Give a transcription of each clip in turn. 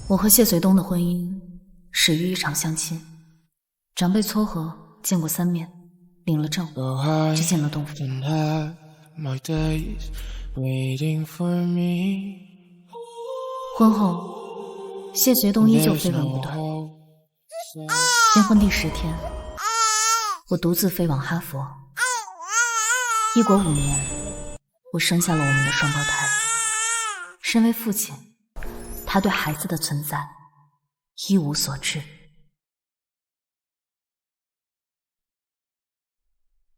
我和谢随东的婚姻始于一场相亲，长辈撮合，见过3面，领了证，就进了洞府。婚后，谢随东依旧绯闻不断。新婚第10天，我独自飞往哈佛。异国5年，我生下了我们的双胞胎。身为父亲，他对孩子的存在一无所知。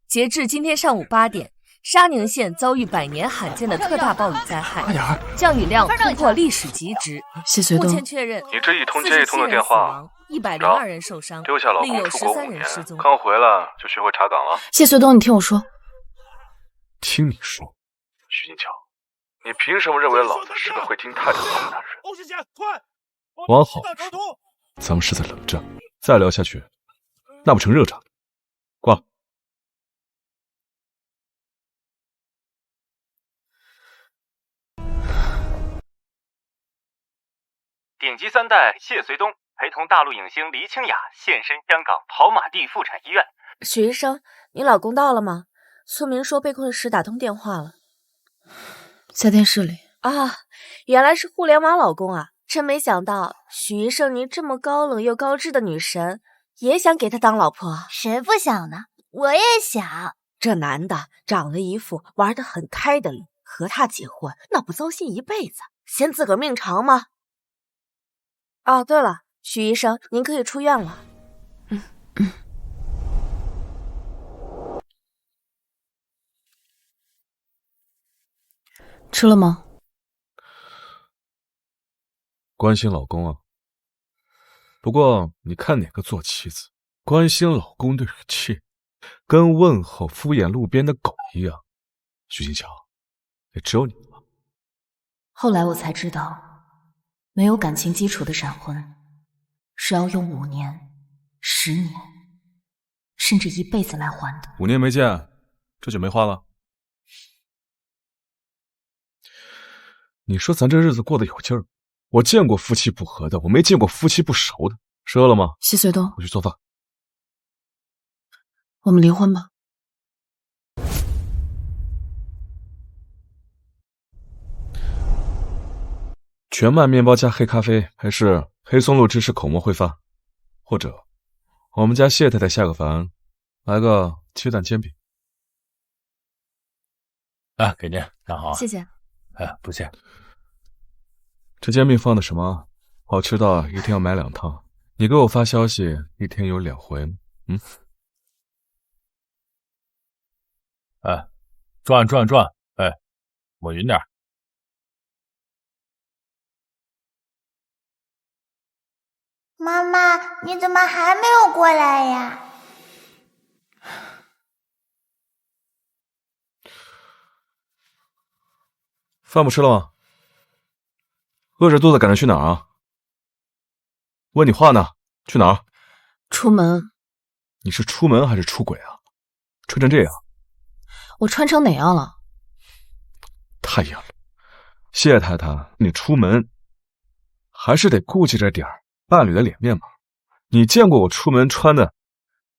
截至今天上午8点，沙宁县遭遇100年罕见的特大暴雨灾害，降雨量突破历史极值。谢随东，目前确认你这一通接一通的电话，102人受伤，丢下老另有公出国13 5人失踪。刚回来就学会查岗了。谢随东，你听我说。听你说。徐金桥，你凭什么认为老子是个会听太太话的男人？往好了说，咱们是在冷战，再聊下去，那不成热战？挂了。顶级3代谢随东陪同大陆影星黎清雅现身香港跑马地妇产医院。许医生，你老公到了吗？村民说被困时打通电话了。在电视里。啊，原来是互联网老公啊！真没想到，许医生您这么高冷又高知的女神，也想给他当老婆？谁不想呢？我也想。这男的长了一副玩得很开的脸，和他结婚那不糟心一辈子，嫌自个儿命长吗？哦，对了，许医生，您可以出院了。吃了吗？关心老公啊。不过你看哪个做妻子，关心老公的语气，跟问候敷衍路边的狗一样。徐金桥，也只有你了。后来我才知道，没有感情基础的闪婚，是要用5年、10年，甚至一辈子来还的。5年没见，这就没话了。你说咱这日子过得有劲儿，我见过夫妻不和的，我没见过夫妻不熟的。吃饿了吗？谢随东，我去做饭。我们离婚吧。全麦面包加黑咖啡，还是黑松露芝士口蘑烩饭？或者我们家谢太太下个凡，来个鸡蛋煎饼。啊，给您，拿好。谢谢。哎，不谢。这煎饼放的什么？好吃到一天要买2套。你给我发消息，一天有2回吗？哎，转，哎，抹匀点。妈妈，你怎么还没有过来呀？饭不吃了吗？饿着肚子赶着去哪儿啊？问你话呢，去哪儿？出门。你是出门还是出轨啊？穿成这样。我穿成哪样了？太严了。谢太太，你出门还是得顾忌着点儿伴侣的脸面嘛。你见过我出门穿的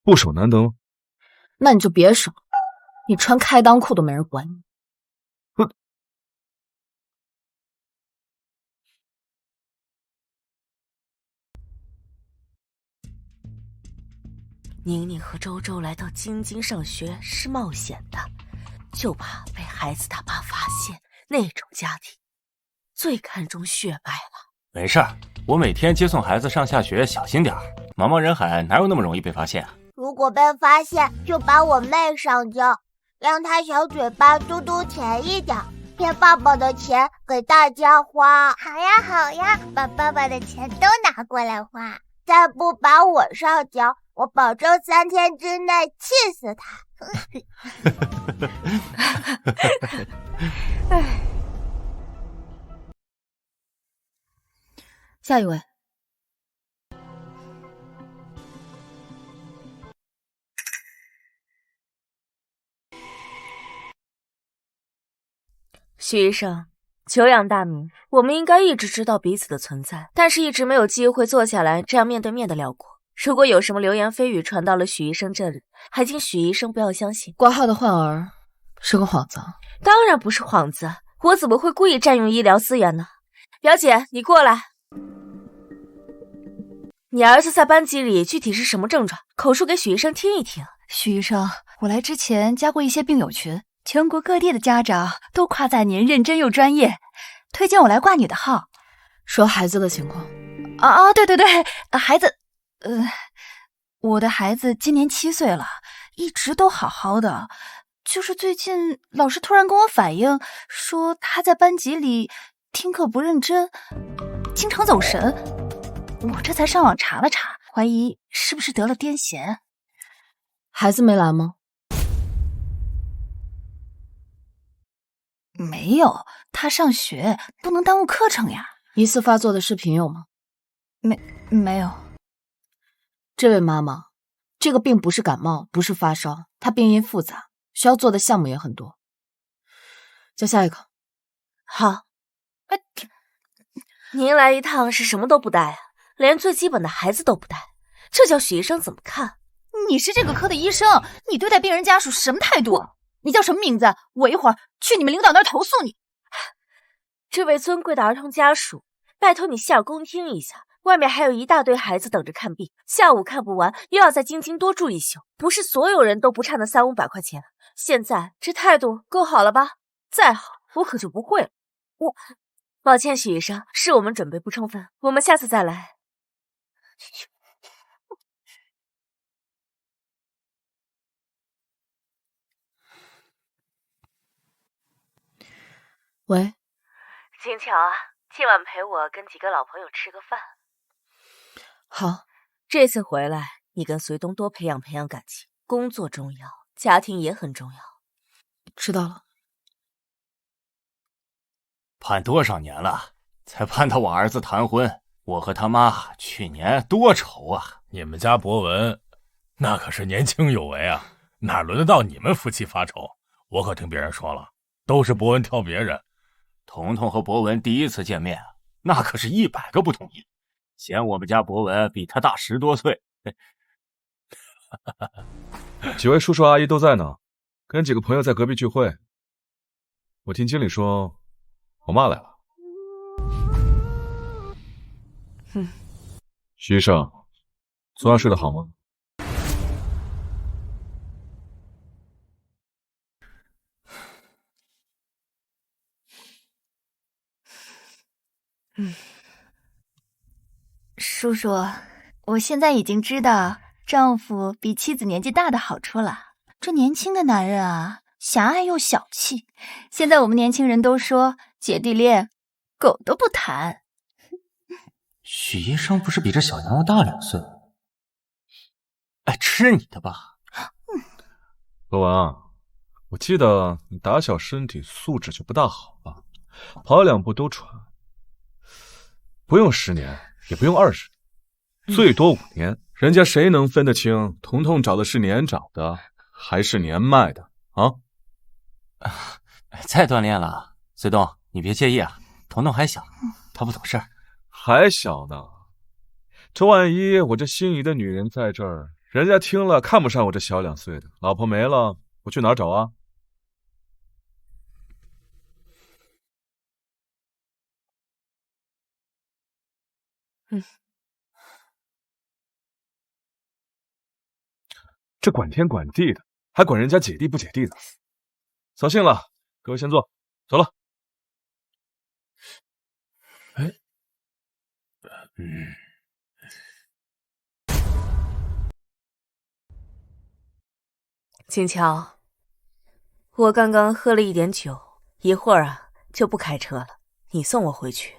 不守男德吗？那你就别守，你穿开裆裤都没人管你。宁宁和周周来到京津上学是冒险的，就怕被孩子他爸发现。那种家庭最看重血脉了。没事儿，我每天接送孩子上下学，小心点儿。茫茫人海，哪有那么容易被发现啊？如果被发现，就把我妹上交，让她小嘴巴嘟嘟甜一点，骗爸爸的钱给大家花。好呀好呀，把爸爸的钱都拿过来花。再不把我上交，我保证3天之内气死他。下一位。许医生，久仰大名，我们应该一直知道彼此的存在，但是一直没有机会坐下来这样面对面的聊过。如果有什么流言蜚语传到了许医生这里，还请许医生不要相信。挂号的患儿是个幌子。当然不是幌子，我怎么会故意占用医疗资源呢？表姐，你过来。你儿子在班级里具体是什么症状？口述给许医生听一听。许医生，我来之前加过一些病友群，全国各地的家长都夸赞您认真又专业，推荐我来挂你的号。说孩子的情况。对，孩子，我的孩子今年7岁了，一直都好好的，就是最近老师突然跟我反映，说他在班级里听课不认真，经常走神。我这才上网查了查，怀疑是不是得了癫痫。孩子没来吗？没有，他上学，不能耽误课程呀。疑似发作的视频有吗？没有。这位妈妈，这个病不是感冒，不是发烧，它病因复杂，需要做的项目也很多。叫下一个。好。您来一趟是什么都不带啊？连最基本的孩子都不带，这叫许医生怎么看？你是这个科的医生，你对待病人家属什么态度？你叫什么名字？我一会儿去你们领导那儿投诉你。这位尊贵的儿童家属，拜托你洗耳恭听一下，外面还有一大堆孩子等着看病，下午看不完，又要在京津多住一宿，不是所有人都不差那300-500块钱。现在这态度够好了吧？再好，我可就不会了。抱歉，许医生，是我们准备不充分，我们下次再来。喂，金桥啊，今晚陪我跟几个老朋友吃个饭。好，这次回来，你跟隋东多培养培养感情，工作重要，家庭也很重要。知道了。盼多少年了，才盼到我儿子谈婚。我和他妈去年多愁啊！你们家博文那可是年轻有为啊，哪轮得到你们夫妻发愁？我可听别人说了，都是博文挑别人。彤彤和博文第一次见面，那可是100个不同意，嫌我们家博文比他大10多岁。几位叔叔阿姨都在呢，跟几个朋友在隔壁聚会。我听经理说，我妈来了。徐医生，昨晚睡得好吗？叔叔，我现在已经知道丈夫比妻子年纪大的好处了。这年轻的男人啊，狭隘又小气。现在我们年轻人都说姐弟恋，狗都不谈。许医生不是比这小娘要大2岁？哎，吃你的吧！博文啊，我记得你打小身体素质就不大好吧，跑2步都喘。不用10年，也不用20年，最多5年。人家谁能分得清彤彤找的是年长的还是年迈的啊？再锻炼了，隋东，你别介意啊。彤彤还小，他不懂事儿。还小呢，这万一我这心仪的女人在这儿，人家听了看不上我这小2岁的，老婆没了，我去哪儿找啊？这管天管地的，还管人家姐弟不姐弟的，扫兴了，各位先坐，走了。金桥，我刚刚喝了一点酒，一会儿啊就不开车了，你送我回去。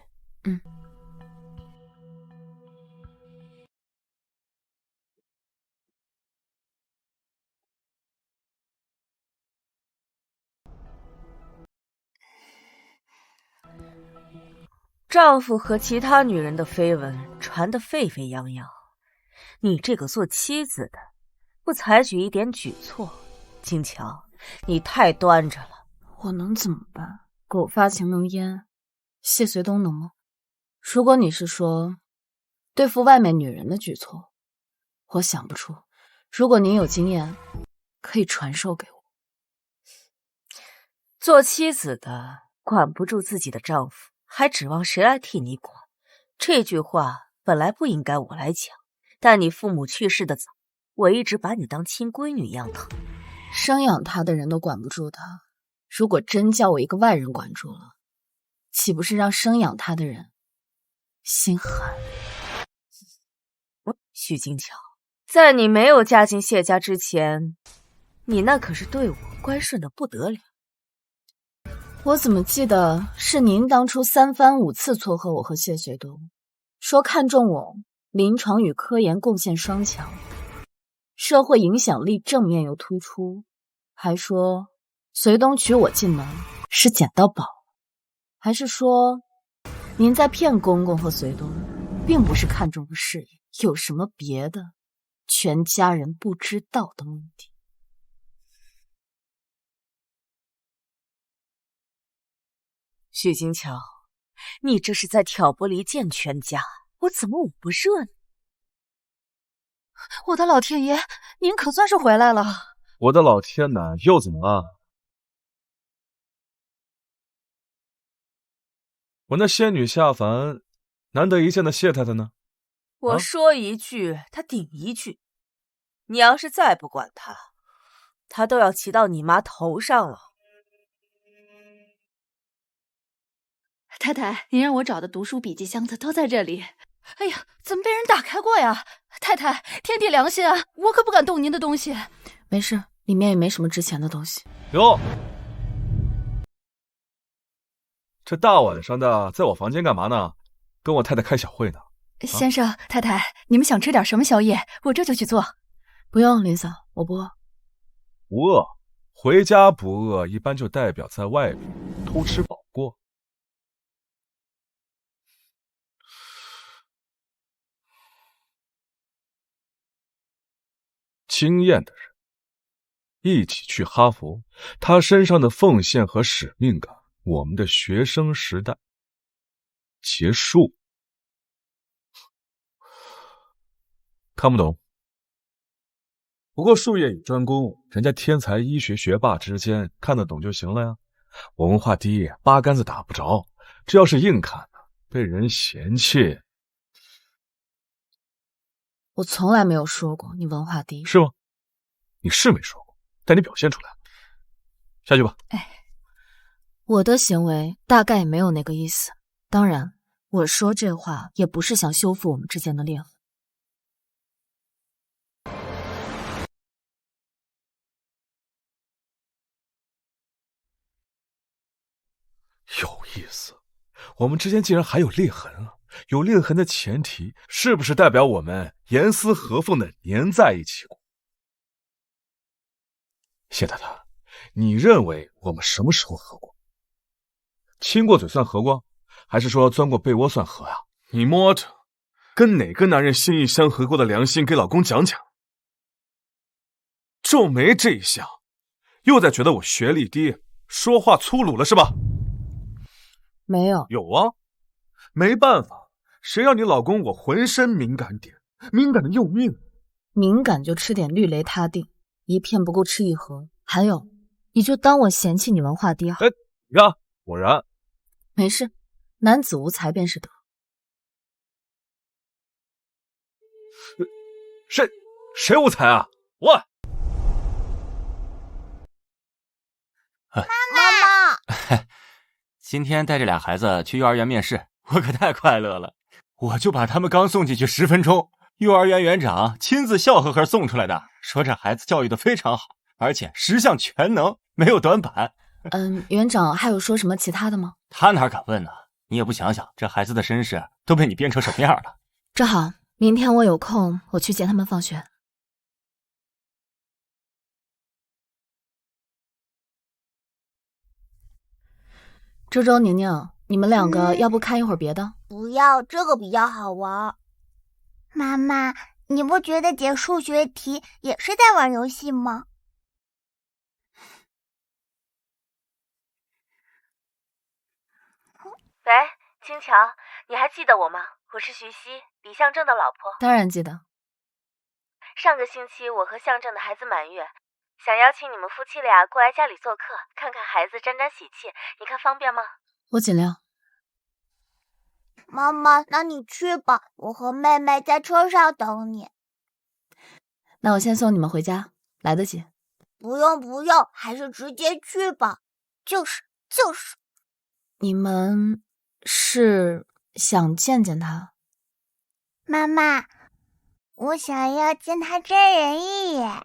丈夫和其他女人的绯闻传得沸沸扬扬，你这个做妻子的不采取一点举措，金桥，你太端着了。我能怎么办？狗发情能阉，谢随东能吗？如果你是说对付外面女人的举措，我想不出。如果您有经验，可以传授给我。做妻子的管不住自己的丈夫，还指望谁来替你管？这句话本来不应该我来讲，但你父母去世的早，我一直把你当亲闺女一样疼。生养他的人都管不住他，如果真叫我一个外人管住了，岂不是让生养他的人心寒？许金桥，在你没有嫁进谢家之前，你那可是对我乖顺的不得了。我怎么记得是您当初3番5次撮合我和谢学东，说看中我临床与科研贡献双强，社会影响力正面又突出，还说随东娶我进门是捡到宝，还是说您在骗公公和随东，并不是看中了事业，有什么别的全家人不知道的目的？许金桥，你这是在挑拨离间全家，我怎么捂不热你？我的老天爷，您可算是回来了！我的老天哪，又怎么了？我那仙女下凡，难得一见的谢太太呢？我说一句，他顶一句。你要是再不管他，他都要骑到你妈头上了。太太，您让我找的读书笔记箱子都在这里。哎呀，怎么被人打开过呀？太太，天地良心啊，我可不敢动您的东西。没事，里面也没什么值钱的东西。哟，这大晚上的在我房间干嘛呢？跟我太太开小会呢。先生，太太，你们想吃点什么宵夜？我这就去做。不用，林嫂，我不饿。不饿，回家不饿，一般就代表在外边偷吃饱过。经验的人一起去哈佛，他身上的奉献和使命感，我们的学生时代结束。看不懂。不过术业有专攻，人家天才医学学霸之间看得懂就行了呀。我文化低，八竿子打不着，这要是硬看呢，被人嫌弃。我从来没有说过你文化低，是吗？你是没说过，但你表现出来了。下去吧。我的行为大概也没有那个意思。当然，我说这话也不是想修复我们之间的裂痕。有意思，我们之间竟然还有裂痕了。有裂痕的前提，是不是代表我们严丝合缝的粘在一起过？谢太太，你认为我们什么时候合过？亲过嘴算合过，还是说钻过被窝算合呀？你摸着，跟哪个男人心意相合过的良心给老公讲讲。皱眉这一下，又在觉得我学历低，说话粗鲁了是吧？没有。有啊，没办法，谁让你老公我浑身敏感点，敏感的要命。敏感就吃点氯雷他定，一片不够吃一盒。还有，你就当我嫌弃你文化低好。你看，果然。没事，男子无才便是德。谁无才啊？我。妈妈。今天带着俩孩子去幼儿园面试，我可太快乐了。我就把他们刚送进去10分钟，幼儿园园长亲自笑呵呵送出来的，说这孩子教育的非常好，而且10项全能，没有短板。园长还有说什么其他的吗？他哪敢问呢？你也不想想，这孩子的身世都被你编成什么样了。正好，明天我有空，我去接他们放学。周周、宁宁，你们两个要不看一会儿别的？不要，这个比较好玩。妈妈，你不觉得解数学题也是在玩游戏吗？喂，青桥，你还记得我吗？我是徐熙，李象征的老婆。当然记得。上个星期我和象征的孩子满月，想邀请你们夫妻俩过来家里做客，看看孩子，沾沾喜气，你看方便吗？我尽量。妈妈，那你去吧，我和妹妹在车上等你。那我先送你们回家，来得及。不用，还是直接去吧。就是。你们是想见见他？妈妈，我想要见他真人一眼。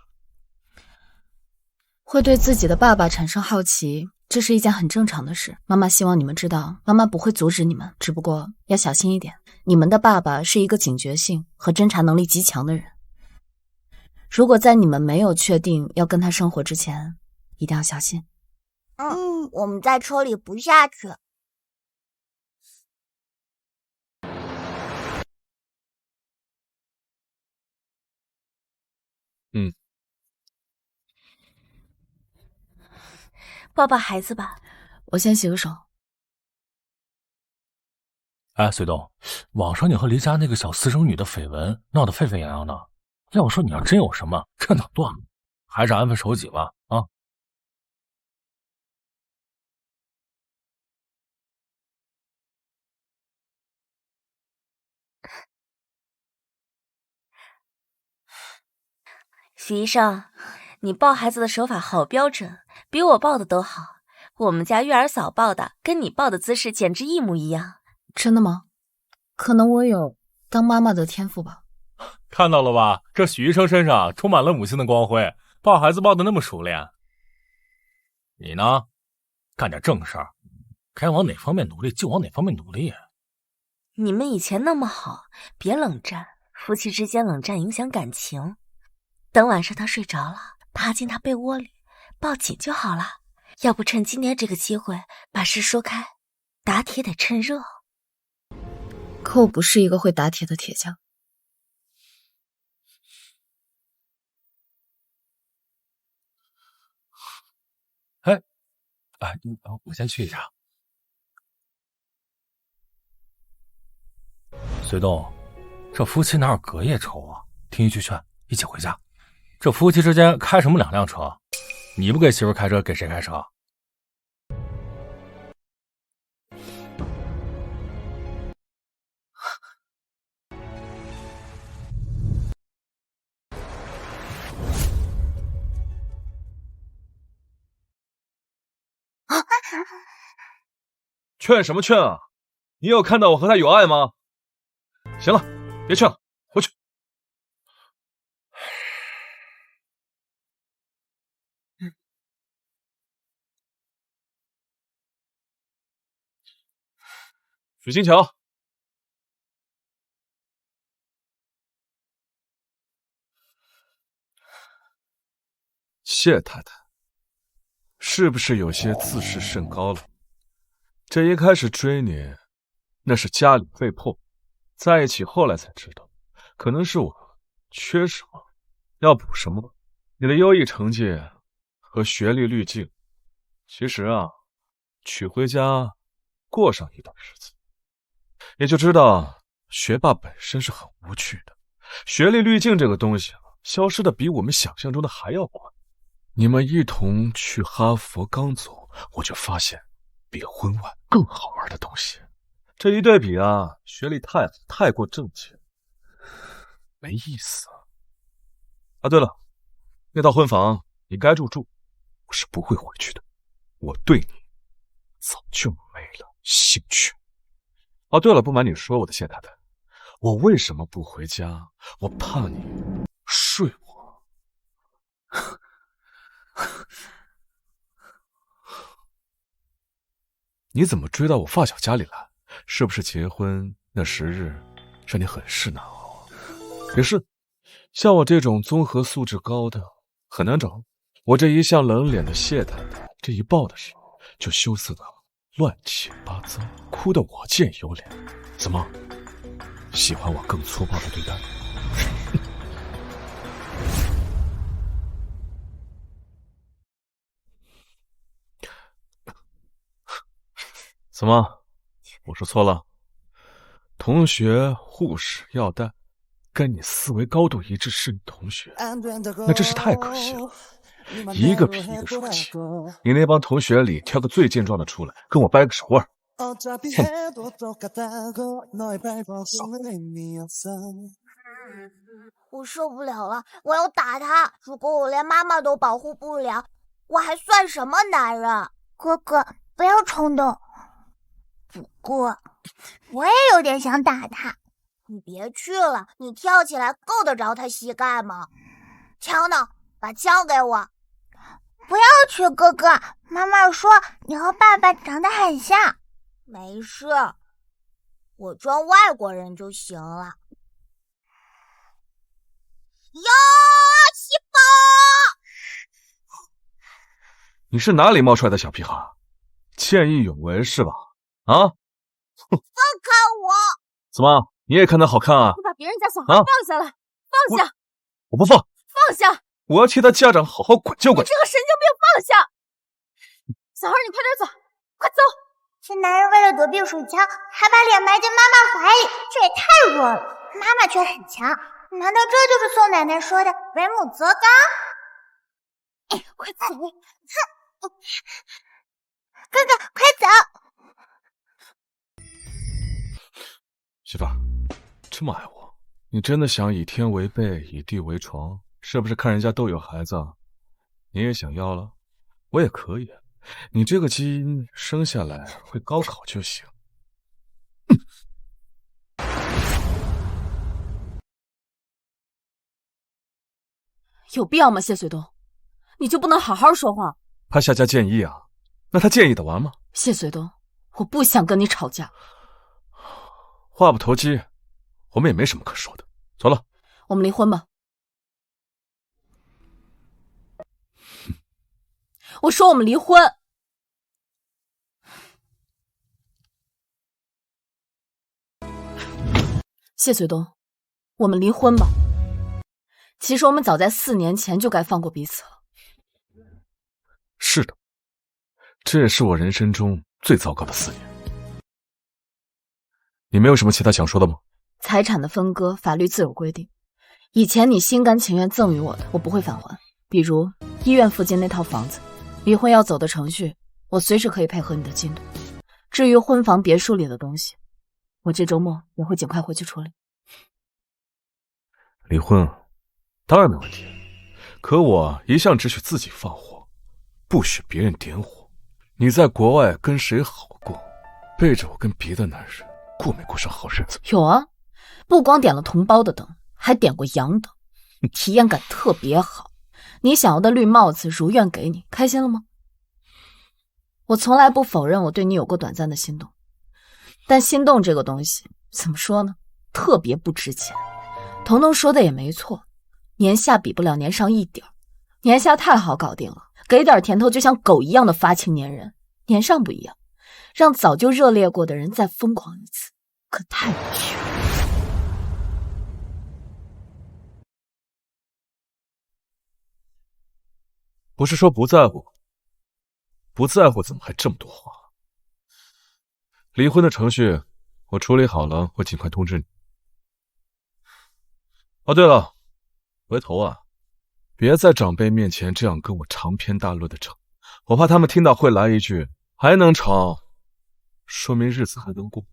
会对自己的爸爸产生好奇，这是一件很正常的事。妈妈希望你们知道，妈妈不会阻止你们，只不过要小心一点。你们的爸爸是一个警觉性和侦查能力极强的人。如果在你们没有确定要跟他生活之前，一定要小心。我们在车里不下去。抱抱孩子吧。我先洗个手。哎，隋东，网上你和黎家那个小私生女的绯闻闹得沸沸扬扬的，要我说你要真有什么，趁早断了，还是安分守己吧啊！许医生，你抱孩子的手法好标准，比我抱的都好。我们家月儿嫂抱的跟你抱的姿势简直一模一样。真的吗？可能我有当妈妈的天赋吧。看到了吧，这许医生身上充满了母亲的光辉，抱孩子抱得那么熟练。你呢，干点正事儿，该往哪方面努力就往哪方面努力。你们以前那么好，别冷战，夫妻之间冷战影响感情。等晚上他睡着了，爬进他被窝里，抱紧就好了。要不趁今天这个机会把事说开，打铁得趁热。可我不是一个会打铁的铁匠。我先去一下。隋东，这夫妻哪有隔夜仇啊？听一句劝，一起回家。这夫妻之间开什么两辆车？你不给媳妇开车，给谁开车？劝什么劝啊？你有看到我和他有爱吗？行了，别劝了，回去。许金桥，谢太太，是不是有些自视甚高了？这一开始追你，那是家里被迫，在一起后来才知道，可能是我缺什么，要补什么。你的优异成绩和学历滤镜，其实啊，娶回家过上一段日子，也就知道学霸本身是很无趣的。学历滤镜这个东西啊，消失的比我们想象中的还要快。你们一同去哈佛刚走，我就发现比婚外更好玩的东西。这一对比啊，学历太好，太过正经，没意思啊。对了，那套婚房你该住，我是不会回去的。我对你早就没了兴趣。哦，对了，不瞒你说，我的谢太太，我为什么不回家？我怕你睡我。你怎么追到我发小家里来？是不是结婚那10日让你很是难熬啊？也是，像我这种综合素质高的很难找。我这一向冷脸的谢太太，这一抱的时候就羞涩的乱七八糟，哭得我见犹怜。怎么，喜欢我更粗暴的对待？怎么，我说错了，同学、护士、药袋，跟你思维高度一致是你同学，那真是太可惜了。一个比一个说气，你那帮同学里挑个最健壮的出来，跟我掰个手腕。我受不了了，我要打他！如果我连妈妈都保护不了，我还算什么男人？哥哥，不要冲动。不过，我也有点想打他。你别去了，你跳起来够得着他膝盖吗？枪呢？把枪给我！不要去，哥哥。妈妈说你和爸爸长得很像。没事，我装外国人就行了。哟，西宝！你是哪里冒出来的小屁孩？见义勇为是吧？啊！放开我！怎么，你也看他好看啊？你把别人家小孩放下来，放下！我不放，放下！我要替他家长好好管教管教。你这个神经病，放下！小孩，你快点走，快走！这男人为了躲避水枪，还把脸埋进妈妈怀里，这也太弱了。妈妈却很强，难道这就是宋奶奶说的为母则刚？哎，快走！哥哥，快走！媳妇儿，这么爱我，你真的想以天为被，以地为床？是不是看人家都有孩子，你也想要了？我也可以，你这个基因生下来会高考就行。有必要吗？谢随东，你就不能好好说话？怕夏家建议啊？那他建议得完吗？谢随东，我不想跟你吵架。话不投机，我们也没什么可说的。走了，我们离婚吧。我说我们离婚。谢随东，我们离婚吧。其实我们早在4年前就该放过彼此了。是的，这也是我人生中最糟糕的4年。你没有什么其他想说的吗？财产的分割，法律自有规定。以前你心甘情愿赠予我的，我不会返还。比如医院附近那套房子，离婚要走的程序，我随时可以配合你的进度。至于婚房别墅里的东西，我这周末也会尽快回去处理。离婚当然没问题，可我一向只许自己放火，不许别人点火。你在国外跟谁好过？背着我跟别的男人过没过上好日子？有啊，不光点了同胞的灯，还点过洋灯，体验感特别好。你想要的绿帽子如愿给你，开心了吗？我从来不否认我对你有过短暂的心动，但心动这个东西怎么说呢，特别不值钱。彤彤说的也没错，年下比不了年上一点，年下太好搞定了，给点甜头就像狗一样的发情粘人。年上不一样，让早就热烈过的人再疯狂一次，可太委屈了。不是说不在乎，不在乎怎么还这么多话？离婚的程序我处理好了，会尽快通知你。哦，对了，回头啊，别在长辈面前这样跟我长篇大论的吵，我怕他们听到会来一句“还能吵，说明日子还能过”。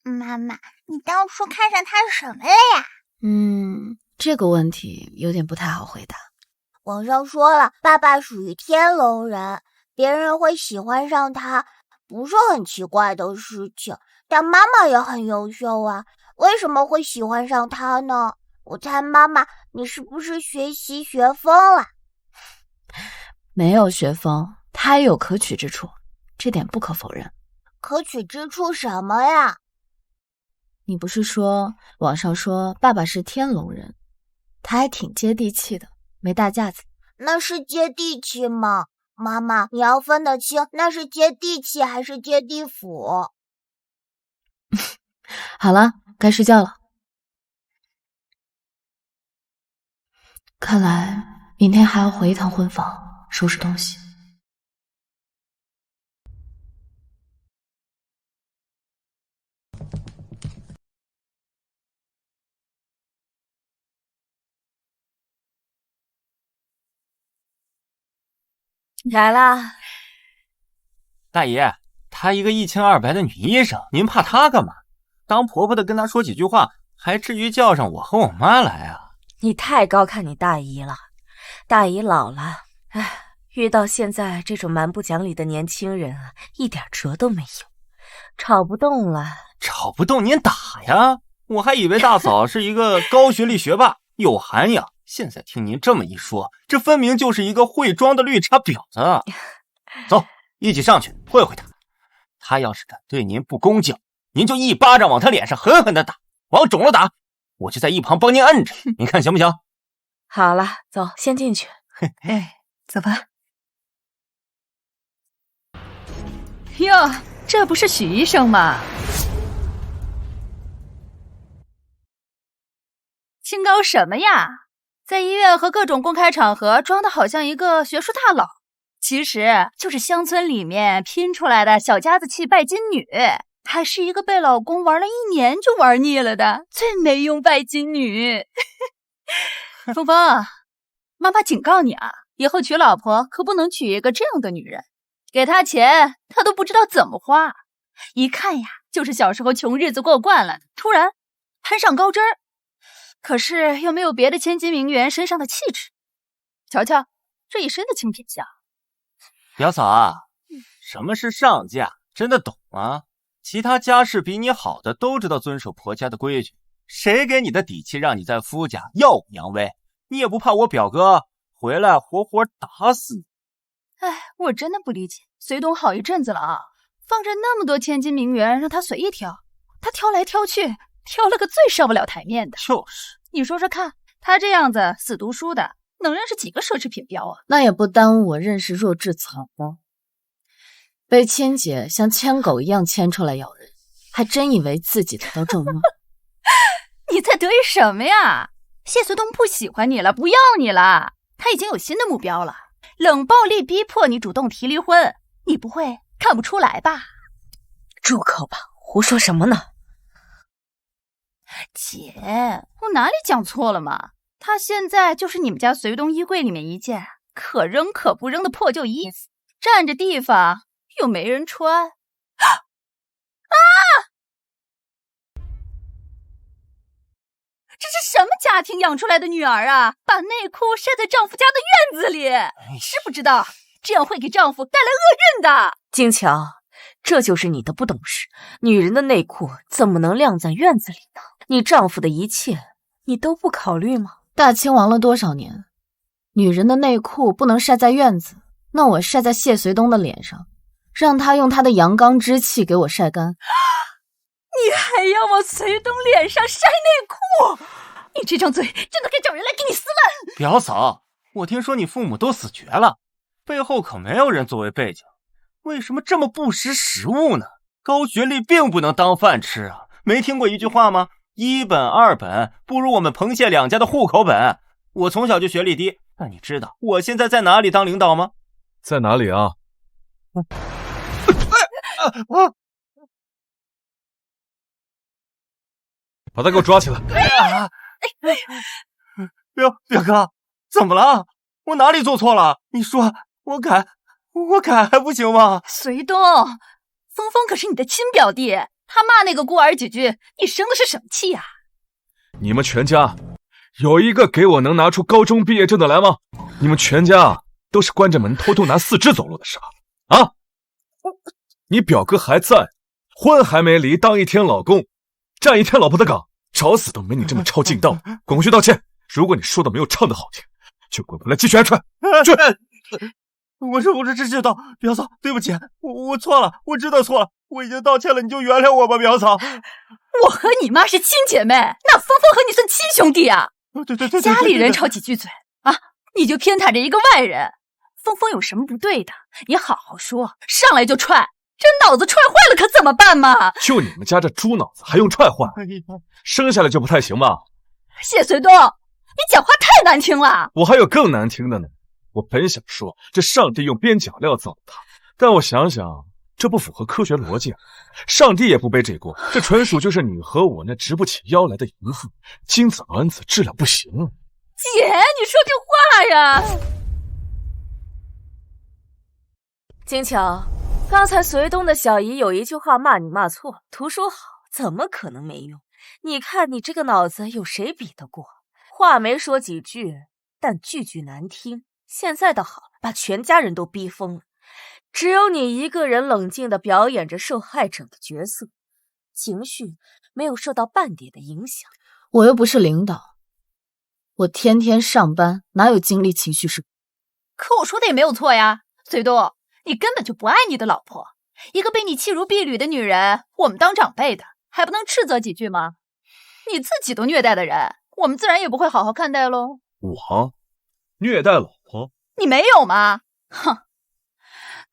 妈妈，你当初看上他什么了呀？这个问题有点不太好回答。网上说了，爸爸属于天龙人，别人会喜欢上他，不是很奇怪的事情。但妈妈也很优秀啊，为什么会喜欢上他呢？我猜妈妈，你是不是学习学疯了？没有学疯，他也有可取之处，这点不可否认。可取之处什么呀？你不是说网上说爸爸是天龙人，他还挺接地气的，没大架子。那是接地气吗？妈妈，你要分得清那是接地气还是接地府。好了，该睡觉了。看来明天还要回一趟婚房，收拾东西。来啦，大爷，她一个一清二白的女医生，您怕她干嘛？当婆婆的跟她说几句话，还至于叫上我和我妈来啊？你太高看你大姨了，大姨老了，哎，遇到现在这种蛮不讲理的年轻人啊，一点辙都没有，吵不动了。吵不动您打呀！我还以为大嫂是一个高学历学霸，有涵养。现在听您这么一说，这分明就是一个会装的绿茶婊子。走，一起上去会会他。他要是敢对您不恭敬，您就一巴掌往他脸上狠狠的打，往肿了打，我就在一旁帮您摁着，您看行不行？好了，走，先进去。哎，走吧。哟，这不是许医生吗？清高什么呀？在医院和各种公开场合装的好像一个学术大佬，其实就是乡村里面拼出来的小家子气拜金女，还是一个被老公玩了1年就玩腻了的最没用拜金女。峰峰，妈妈警告你啊，以后娶老婆可不能娶一个这样的女人，给她钱她都不知道怎么花，一看呀就是小时候穷日子过惯了，突然攀上高枝儿。可是又没有别的千金名媛身上的气质，瞧瞧这一身的清贫相。表嫂啊，什么是上嫁，真的懂吗？其他家世比你好的都知道遵守婆家的规矩，谁给你的底气让你在夫家耀武扬威？你也不怕我表哥回来活活打死你？哎，我真的不理解，隋东好一阵子了啊，放着那么多千金名媛让他随意挑，他挑来挑去，挑了个最上不了台面的。就是你说说看，他这样子死读书的，能认识几个奢侈品标啊？那也不耽误我认识弱智草包。被千姐像牵狗一样牵出来咬人，还真以为自己得到重用。你在得意什么呀？谢随东不喜欢你了，不要你了，他已经有新的目标了，冷暴力逼迫你主动提离婚，你不会看不出来吧？住口吧，胡说什么呢？姐，我哪里讲错了嘛？他现在就是你们家隋东衣柜里面一件可扔可不扔的破旧衣服，占着地方又没人穿。啊！这是什么家庭养出来的女儿啊？把内裤晒在丈夫家的院子里，知不知道这样会给丈夫带来厄运的？金乔，这就是你的不懂事。女人的内裤怎么能晾在院子里呢？你丈夫的一切你都不考虑吗？大清亡了多少年，女人的内裤不能晒在院子，那我晒在谢随东的脸上，让他用他的阳刚之气给我晒干。你还要往隋东脸上晒内裤？你这张嘴真的该找人来给你撕烂！表嫂，我听说你父母都死绝了，背后可没有人作为背景，为什么这么不识时务呢？高学历并不能当饭吃啊！没听过一句话吗？1本2本不如我们彭谢两家的户口本。我从小就学历低，那你知道我现在在哪里当领导吗？在哪里啊？把他给我抓起来！表哥，怎么了？我哪里做错了？你说，我改还不行吗？隋东，峰峰可是你的亲表弟，他骂那个孤儿几句，你生的是什么气呀？你们全家有一个给我能拿出高中毕业证的来吗？你们全家都是关着门偷偷拿4肢走路的是吧？啊！你表哥还在，婚还没离，当1天老公，站1天老婆的岗，找死都没你这么超劲道。滚回去道歉！如果你说的没有唱的好听，就滚回来继续挨踹。去！我这知道，表嫂，对不起，我错了，我知道错了，我已经道歉了，你就原谅我吧，表嫂。我和你妈是亲姐妹，那峰峰和你算亲兄弟啊！对，家里人吵几句嘴啊，你就偏袒着一个外人。峰峰有什么不对的，你好好说，上来就踹，这脑子踹坏了可怎么办嘛？就你们家这猪脑子还用踹坏？生下来就不太行吧？谢随东，你讲话太难听了。我还有更难听的呢。我本想说这上帝用边角料造他，但我想想，这不符合科学逻辑啊。上帝也不背这锅，这纯属就是你和我那直不起腰来的淫妇，精子卵子质量不行。姐，你说句话呀！金巧，刚才随东的小姨有一句话骂你骂错了，图书好怎么可能没用？你看你这个脑子有谁比得过？话没说几句，但句句难听。现在的好了，把全家人都逼疯了，只有你一个人冷静地表演着受害者的角色，情绪没有受到半点的影响。我又不是领导，我天天上班，哪有精力情绪是？可我说的也没有错呀，随东，你根本就不爱你的老婆，一个被你弃如敝履的女人，我们当长辈的还不能斥责几句吗？你自己都虐待的人，我们自然也不会好好看待喽。我虐待老婆？你没有吗？哼，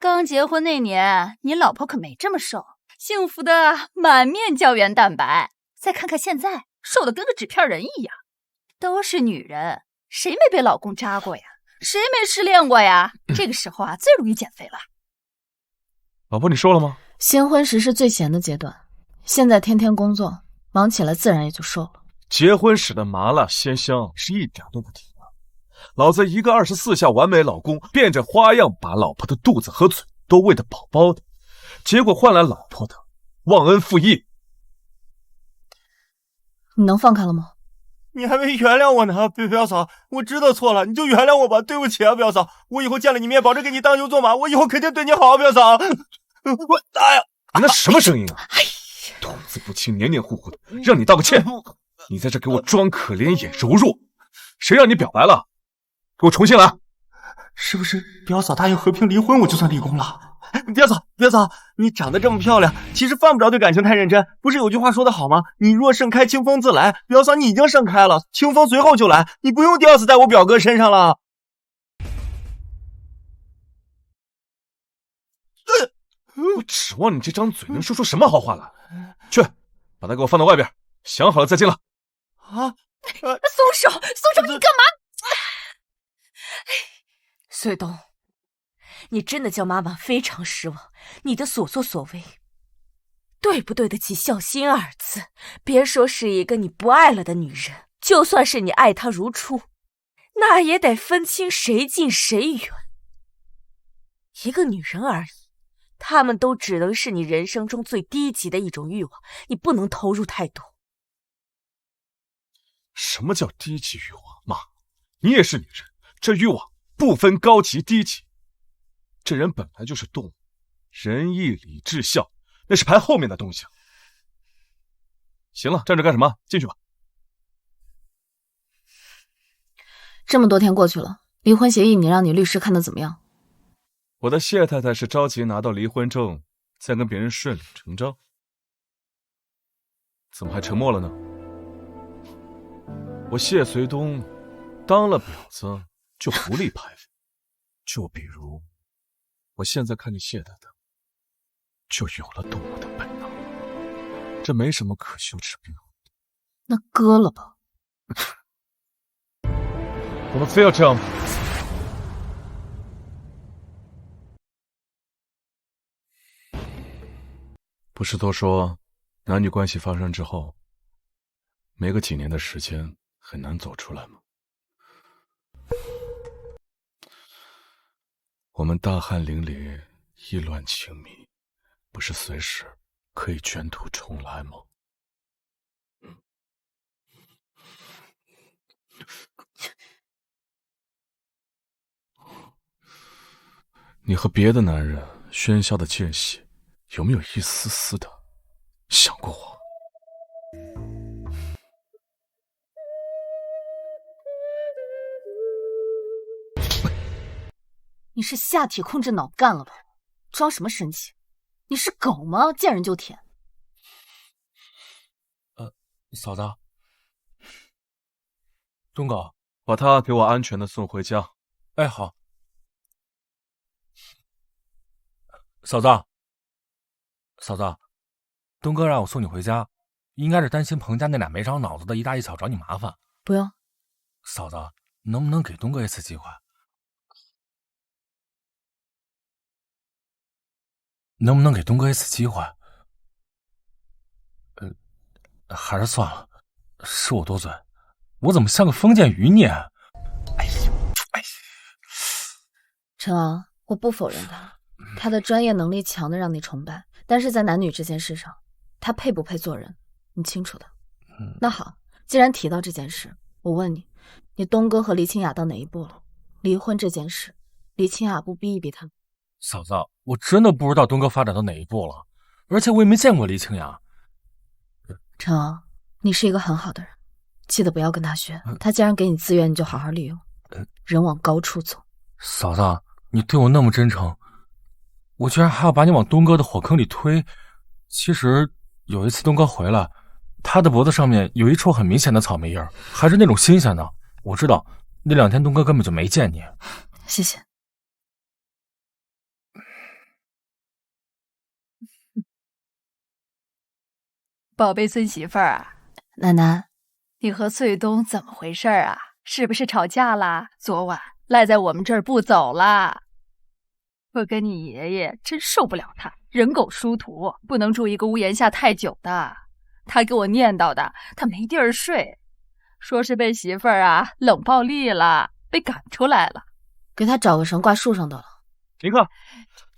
刚结婚那年，你老婆可没这么瘦，幸福的满面胶原蛋白。再看看现在，瘦的跟个纸片人一样。都是女人，谁没被老公扎过呀？谁没失恋过呀？这个时候啊，最容易减肥了。老婆，你瘦了吗？新婚时是最闲的阶段，现在天天工作，忙起来自然也就瘦了。结婚时的麻辣鲜香是一点都不停啊！老子一个24下完美老公，变着花样把老婆的肚子和嘴都喂得饱饱的，结果换来老婆的忘恩负义。你能放开了吗？你还没原谅我呢，表嫂，我知道错了，你就原谅我吧，对不起啊，表嫂，我以后见了你面，保证给你当牛做马，我以后肯定对你好，表嫂。我哎呀，你那什么声音啊？吐字不清，黏黏糊糊的，让你道个歉。你在这给我装可怜演柔弱，谁让你表白了？给我重新来！是不是表嫂答应和平离婚，我就算立功了？表嫂，你长得这么漂亮，其实犯不着对感情太认真。不是有句话说得好吗？你若盛开，清风自来。表嫂，你已经盛开了，清风随后就来，你不用吊死在我表哥身上了。我指望你这张嘴能说出什么好话来？去，把他给我放到外边，想好了再进来。啊！松手，你干嘛？随东，你真的叫妈妈非常失望。你的所作所为，对不对得起孝心二字？别说是一个你不爱了的女人，就算是你爱她如初，那也得分清谁近谁远。一个女人而已，她们都只能是你人生中最低级的一种欲望，你不能投入太多。什么叫低级欲望？妈，你也是女人，这欲望不分高级低级。这人本来就是动物，仁义礼智孝那是排后面的东西。行了，站着干什么？进去吧。这么多天过去了，离婚协议你让你律师看得怎么样？我的谢太太是着急拿到离婚证，再跟别人顺理成章。怎么还沉默了呢？我谢随东当了婊子就不立牌坊，就比如我现在看见谢太太就有了动物的本能，这没什么可羞耻不的。那割了吧。我们非要这样吗？不是都说男女关系发生之后没个几年的时间很难走出来吗？我们大汗淋漓，意乱情迷，不是随时可以卷土重来吗？你和别的男人喧嚣的间隙，有没有一丝丝的想过我？你是下体控制脑干了吧？装什么生气？你是狗吗？见人就舔。嫂子，东狗，把他给我安全的送回家。哎，好。嫂子，嫂子，东哥让我送你回家，应该是担心彭家那俩没长脑子的一大一小找你麻烦。不用。嫂子，能不能给东哥一次机会？能不能给东哥一次机会？还是算了，是我多嘴，我怎么像个封建余孽？陈昂，我不否认他的专业能力强的让你崇拜，但是在男女这件事上，他配不配做人，你清楚的。那好，既然提到这件事，我问你，你东哥和黎清雅到哪一步了？离婚这件事，黎清雅不逼一逼他？嫂子，我真的不知道东哥发展到哪一步了，而且我也没见过黎清雅。陈昂，你是一个很好的人，记得不要跟他学。他既然给你资源，你就好好利用。人往高处走。嫂子，你对我那么真诚，我居然还要把你往东哥的火坑里推。其实有一次东哥回来，他的脖子上面有一处很明显的草莓印儿，还是那种新鲜的。我知道那2天东哥根本就没见你。谢谢。宝贝孙媳妇儿啊，楠楠，你和穗东怎么回事啊？是不是吵架啦？昨晚赖在我们这儿不走啦？我跟你爷爷真受不了他，人狗殊途，不能住一个屋檐下太久的。他给我念叨的，他没地儿睡，说是被媳妇儿啊冷暴力了，被赶出来了。给他找个绳挂树上得了。您看，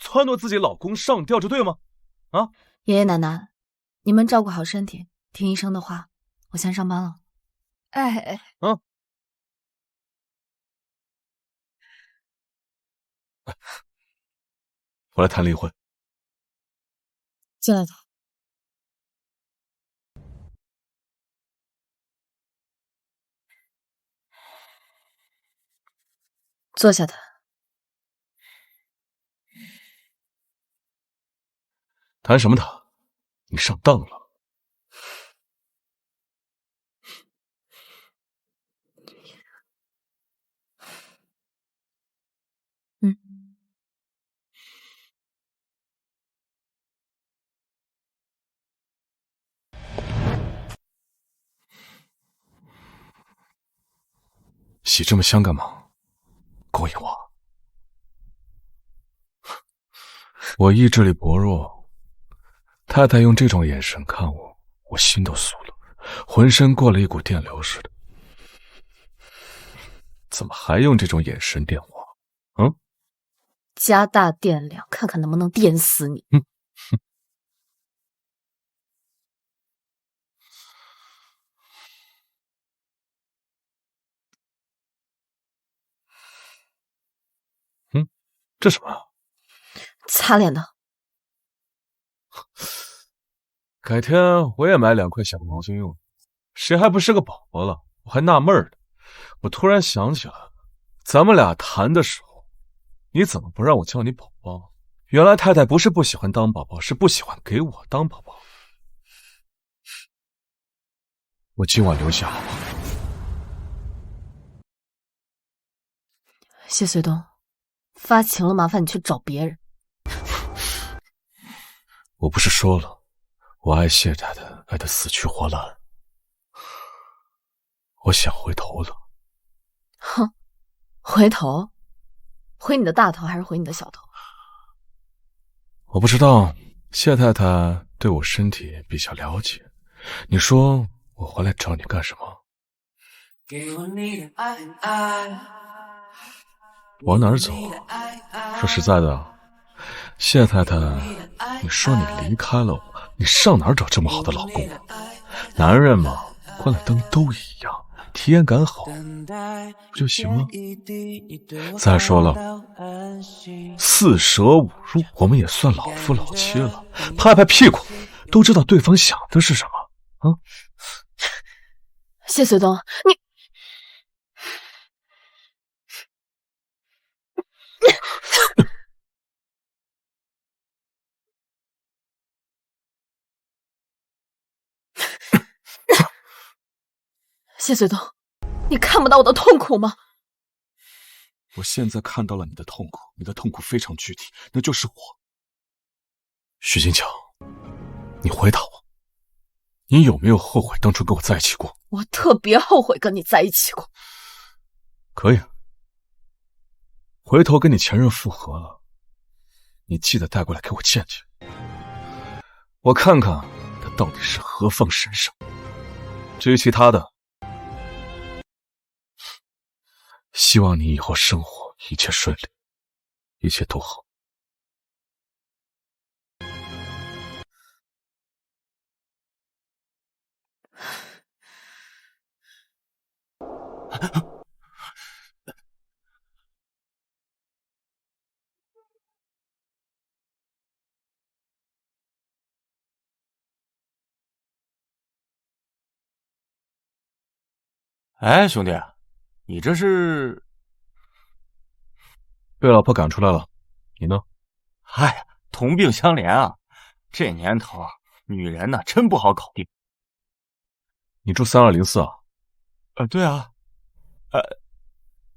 撺掇自己老公上吊，这对吗？啊，爷爷奶奶，你们照顾好身体，听医生的话，我先上班了。哎，我来谈离婚。进来吧。坐下谈。谈什么谈？你上当了。洗这么香干嘛？勾引我？我意志力薄弱，太太用这种眼神看我，我心都酥了，浑身过了一股电流似的。怎么还用这种眼神电我？加大电量，看看能不能电死你。这什么？擦脸的。改天我也买2块小毛巾用，谁还不是个宝宝了？我还纳闷呢。我突然想起来，咱们俩谈的时候，你怎么不让我叫你宝宝？原来太太不是不喜欢当宝宝，是不喜欢给我当宝宝。我今晚留下好不好？谢随东，发情了，麻烦你去找别人。我不是说了，我爱谢太太，爱得死去活来。我想回头了。哼，回头？回你的大头还是回你的小头？我不知道，谢太太对我身体比较了解。你说我回来找你干什么？往哪儿走？说实在的，谢太太，你说你离开了我，你上哪儿找这么好的老公啊？男人嘛，关了灯都一样，体验感好不就行了？再说了，4舍5入，我们也算老夫老妻了，拍拍屁股都知道对方想的是什么啊！谢随东，你谢随东，你看不到我的痛苦吗？我现在看到了你的痛苦，你的痛苦非常具体，那就是我。许金强，你回答我，你有没有后悔当初跟我在一起过？我特别后悔跟你在一起过。可以，回头跟你前任复合了，你记得带过来给我见见，我看看他到底是何方神圣。至于其他的，希望你以后生活一切顺利，一切都好。哎，兄弟，你这是被老婆赶出来了，你呢？哎，同病相怜啊！这年头，女人呢真不好搞定。你住3204啊？对啊。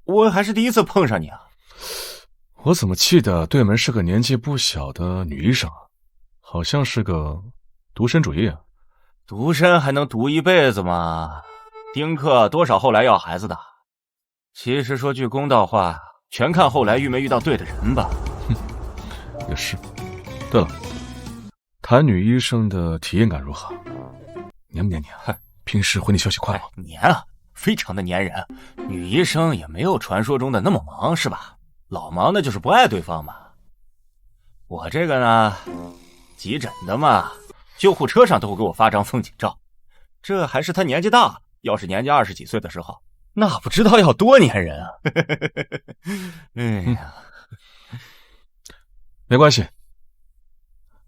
我还是第一次碰上你啊。我怎么记得对门是个年纪不小的女医生啊？好像是个独身主义啊。独身还能独一辈子吗？丁克多少后来要孩子的。其实说句公道话，全看后来遇没遇到对的人吧。也是。对了，谈女医生的体验感如何？黏不黏你啊？平时回你消息快吗？黏啊，非常的黏人。女医生也没有传说中的那么忙，是吧？老忙的就是不爱对方嘛。我这个呢，急诊的嘛，救护车上都会给我发张风景照。这还是他年纪大，要是年纪20几岁的时候，那不知道要多粘人啊。哎呀，没关系，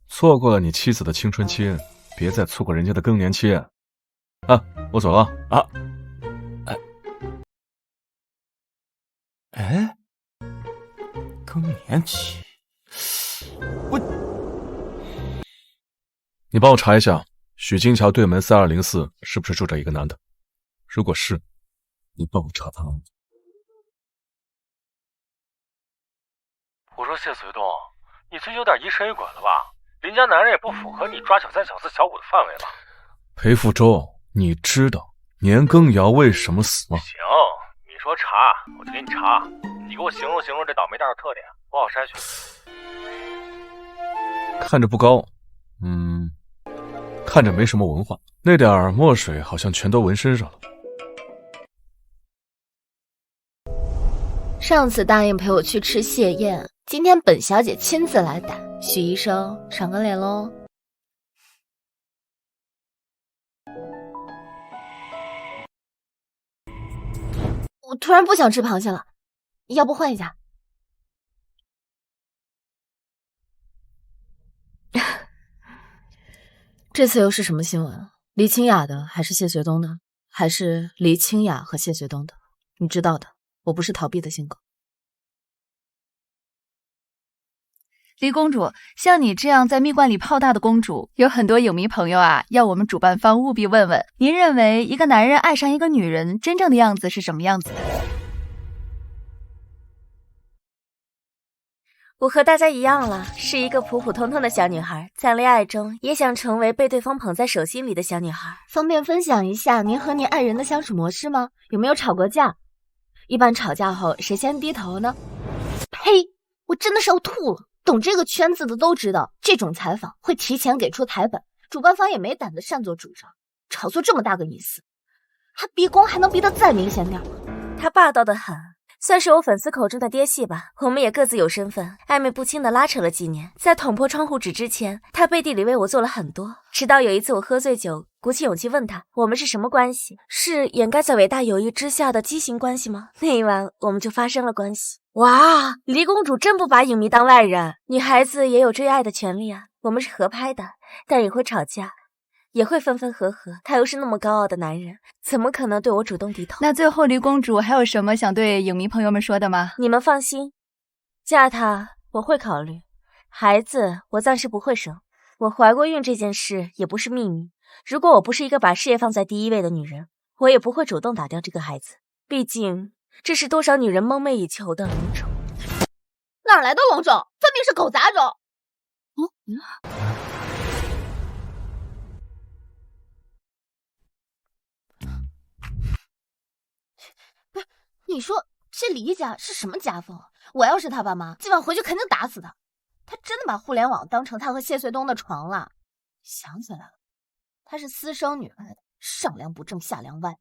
错过了你妻子的青春期，别再错过人家的更年期。啊，我走了啊。哎，更年期，你帮我查一下许金桥对门3204是不是住着一个男的？如果是，你帮我查他。我说谢随东，你这有点疑神疑鬼了吧？邻家男人也不符合你抓小三小四小五的范围吧？裴福州，你知道年羹尧为什么死吗？行，你说查我就给你查，你给我形容形容这倒霉蛋的特点，不好筛选。看着不高，看着没什么文化，那点墨水好像全都纹身上了。上次答应陪我去吃蟹宴，今天本小姐亲自来打，许医生赏个脸喽。我突然不想吃螃蟹了，要不换一家？这次又是什么新闻？黎清雅的还是谢学东的？还是黎清雅和谢学东的？你知道的，我不是逃避的性格。黎公主，像你这样在蜜罐里泡大的公主，有很多影迷朋友啊，要我们主办方务必问问，您认为一个男人爱上一个女人真正的样子是什么样子的？我和大家一样了，是一个普普通通的小女孩，在恋爱中也想成为被对方捧在手心里的小女孩。方便分享一下您和您爱人的相处模式吗？有没有吵过架？一般吵架后谁先低头呢？呸！我真的是要吐了。懂这个圈子的都知道，这种采访会提前给出台本，主办方也没胆子擅作主张，炒作这么大个意思，他逼宫还能逼得再明显点吗？他霸道的很，算是我粉丝口中的爹系吧。我们也各自有身份，暧昧不清的拉扯了几年。在捅破窗户纸之前，他背地里为我做了很多。直到有一次我喝醉酒，鼓起勇气问他，我们是什么关系？是掩盖在伟大友谊之下的畸形关系吗？那一晚我们就发生了关系。哇，黎公主真不把影迷当外人，女孩子也有追爱的权利啊。我们是合拍的，但也会吵架，也会分分合合。他又是那么高傲的男人，怎么可能对我主动低头？那最后黎公主还有什么想对影迷朋友们说的吗？你们放心，嫁他我会考虑，孩子我暂时不会生。我怀过孕这件事也不是秘密，如果我不是一个把事业放在第一位的女人，我也不会主动打掉这个孩子。毕竟这是多少女人梦寐以求的龙种。哪来的龙种？分明是狗杂种！你说这李家是什么家风？我要是他爸妈，今晚回去肯定打死他。他真的把互联网当成他和谢穗东的床了。想起来了，他是私生女来的，上梁不正下梁歪。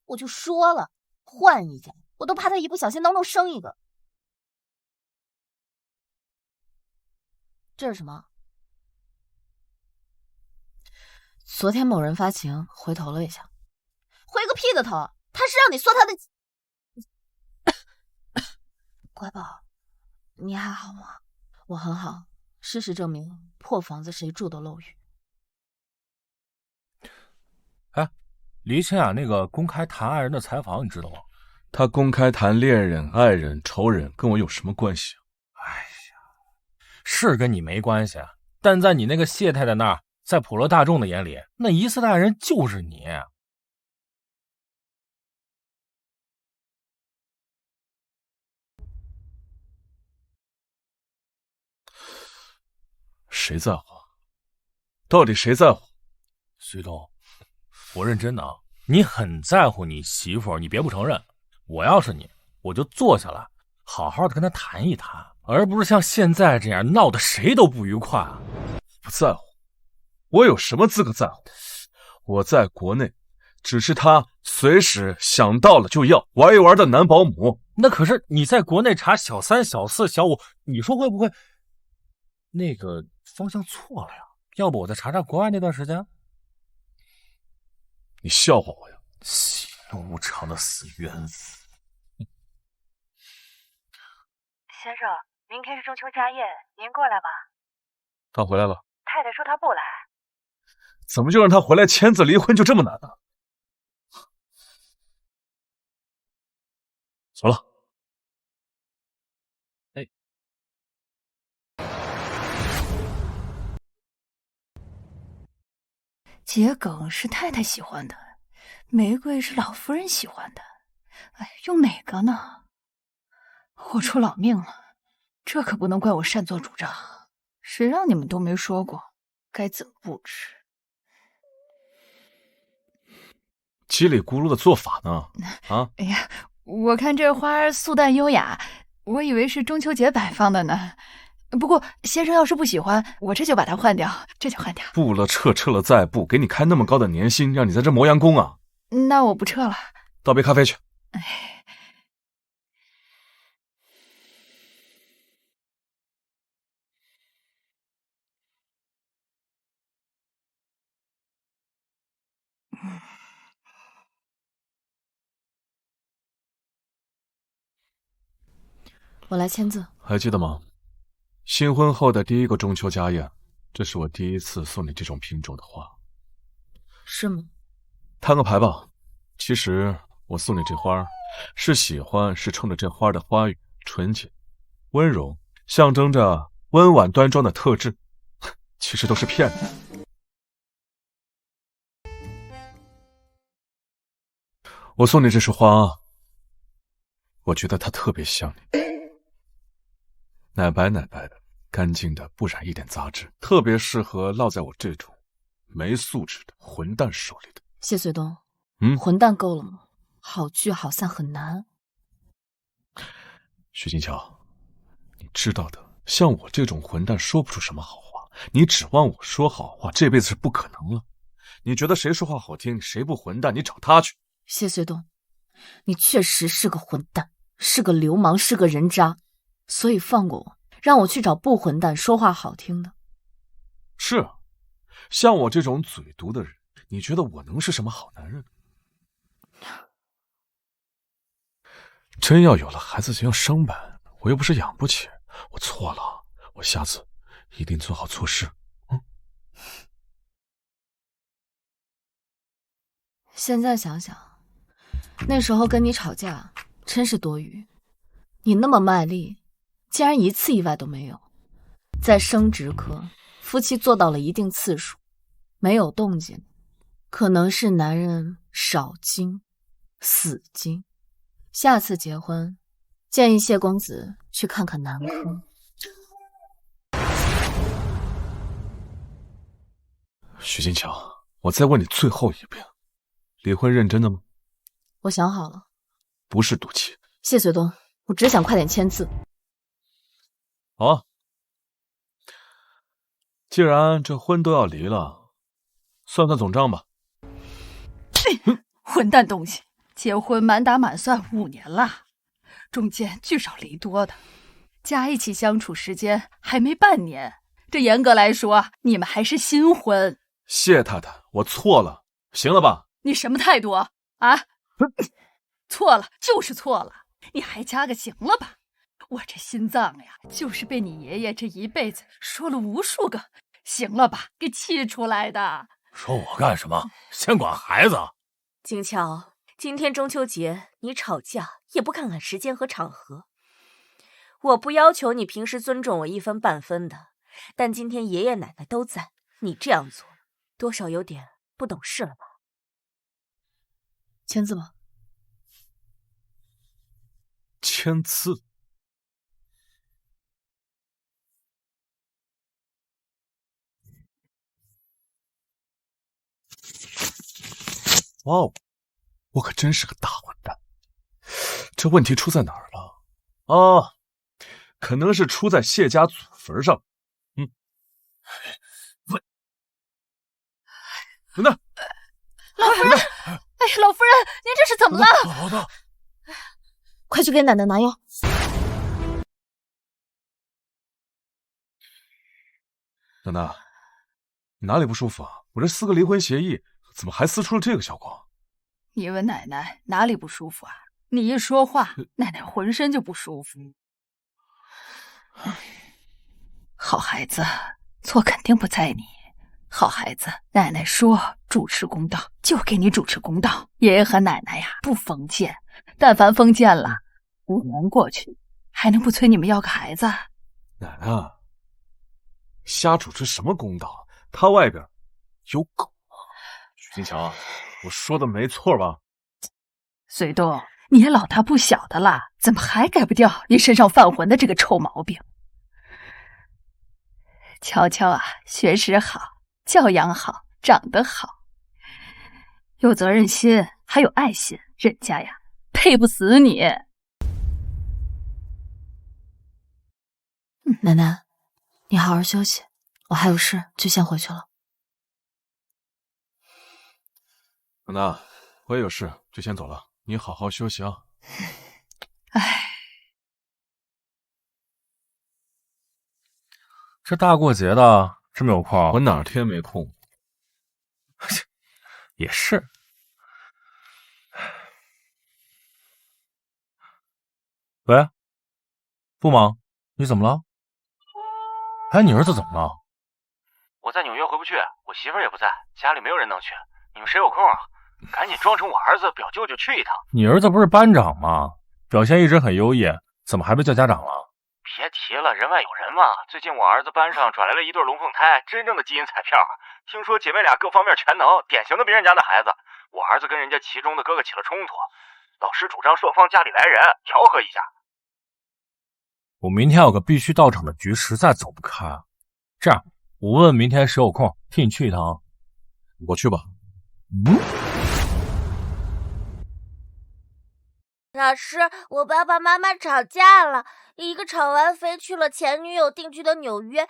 我就说了，换一家，我都怕他一不小心能生一个。这是什么？昨天某人发情，回头了一下。回个屁的头！他是让你说他的。乖宝，你还好吗？我很好，事实证明，破房子谁住都漏雨。哎，黎清雅那个公开谈爱人的采访，你知道吗？他公开谈恋人、爱人、仇人，跟我有什么关系啊？哎呀，是跟你没关系，但在你那个谢太太那儿，在普罗大众的眼里，那疑似的爱人就是你。谁在乎？到底谁在乎？徐东，我认真的啊，你很在乎你媳妇，你别不承认。我要是你，我就坐下来，好好的跟她谈一谈，而不是像现在这样闹得谁都不愉快。不在乎？我有什么资格在乎？我在国内，只是他随时想到了就要玩一玩的男保姆。那可是你在国内查小3、小4、小5，你说会不会那个方向错了呀？要不我再查查国外那段时间？你笑话我呀？喜怒无常的死冤死！先生，明天是中秋家宴，您过来吗？他回来了。太太说他不来。怎么就让他回来签字离婚就这么难呢？走了。桔梗是太太喜欢的，玫瑰是老夫人喜欢的。哎，用哪个呢？我出老命了，这可不能怪我擅作主张。谁让你们都没说过该怎么布置？叽里咕噜的做法呢？啊！哎呀，我看这花素淡优雅，我以为是中秋节摆放的呢。不过先生要是不喜欢，我这就把它换掉，这就换掉。布了撤，撤了再布，给你开那么高的年薪，让你在这磨洋工啊？那我不撤了。倒杯咖啡去。哎，我来签字。还记得吗？新婚后的第一个中秋家宴，这是我第一次送你这种品种的花。是吗？摊个牌吧。其实我送你这花，是喜欢，是冲着这花的花语纯洁、温柔，象征着温婉端庄的特质。其实都是骗你。我送你这束花，我觉得它特别像你。奶白奶白的，干净的，不染一点杂质，特别适合落在我这种没素质的混蛋手里的。谢穗东，混蛋够了吗？好聚好散很难。徐金桥，你知道的，像我这种混蛋说不出什么好话，你指望我说好话，这辈子是不可能了。你觉得谁说话好听，谁不混蛋，你找他去。谢穗东，你确实是个混蛋，是个流氓，是个人渣。所以放过我，让我去找不混蛋说话好听的。是啊，像我这种嘴毒的人，你觉得我能是什么好男人？真要有了孩子就要生呗，我又不是养不起。我错了，我下次一定做好措施。现在想想，那时候跟你吵架真是多余。你那么卖力，竟然一次意外都没有。在生殖科，夫妻做到了一定次数，没有动静，可能是男人少精、死精。下次结婚，建议谢公子去看看男科。徐金桥，我再问你最后一遍，离婚认真的吗？我想好了，不是赌气。谢随东，我只想快点签字。好啊，既然这婚都要离了，算算总账吧。混蛋东西，结婚满打满算5年了，中间聚少离多的，加一起相处时间还没半年，这严格来说，你们还是新婚。谢太太，我错了，行了吧？你什么态度啊？错了就是错了，你还加个行了吧？我这心脏呀，就是被你爷爷这一辈子说了无数个行了吧给气出来的。说我干什么？先管孩子。景乔，今天中秋节你吵架也不看看时间和场合。我不要求你平时尊重我1分半分的，但今天爷爷奶奶都在，你这样做多少有点不懂事了吧？签字吧。签字？哇哦，我可真是个大混蛋！这问题出在哪儿了？哦，可能是出在谢家祖坟上。喂，等等，老夫人，老夫人，您这是怎么了？老大，快去给奶奶拿药。奶奶，你哪里不舒服啊？我这撕个离婚协议，怎么还撕出了这个效果？你问奶奶哪里不舒服啊？你一说话，奶奶浑身就不舒服。好孩子，错肯定不在你。好孩子，奶奶说主持公道，就给你主持公道。爷爷和奶奶呀，不封建，但凡封建了，5年过去，还能不催你们要个孩子？奶奶，瞎主持什么公道？他外边有狗啊！许金强，我说的没错吧？随东，你也老大不小的了，怎么还改不掉你身上犯浑的这个臭毛病？乔乔啊，学识好，教养好，长得好，有责任心，还有爱心，人家呀配不死你。奶奶，你好好休息，我还有事，就先回去了。奶奶，我也有事，就先走了，你好好休息啊。这大过节的这么有空？我哪天没空？也是。喂，不忙，你怎么了？哎，你儿子怎么了？我在纽约回不去，我媳妇儿也不在，家里没有人能去。你们谁有空啊？赶紧装成我儿子表舅就去一趟。你儿子不是班长吗？表现一直很优异，怎么还被叫家长了？别提了，人外有人嘛。最近我儿子班上转来了一对龙凤胎，真正的基因彩票。听说姐妹俩各方面全能，典型的别人家的孩子。我儿子跟人家其中的哥哥起了冲突，老师主张双方家里来人调和一下。我明天有个必须到场的局，实在走不开。这样，我问问明天谁有空，替你去一趟。我去吧。老师，我爸爸妈妈吵架了，一个吵完飞去了前女友定居的纽约，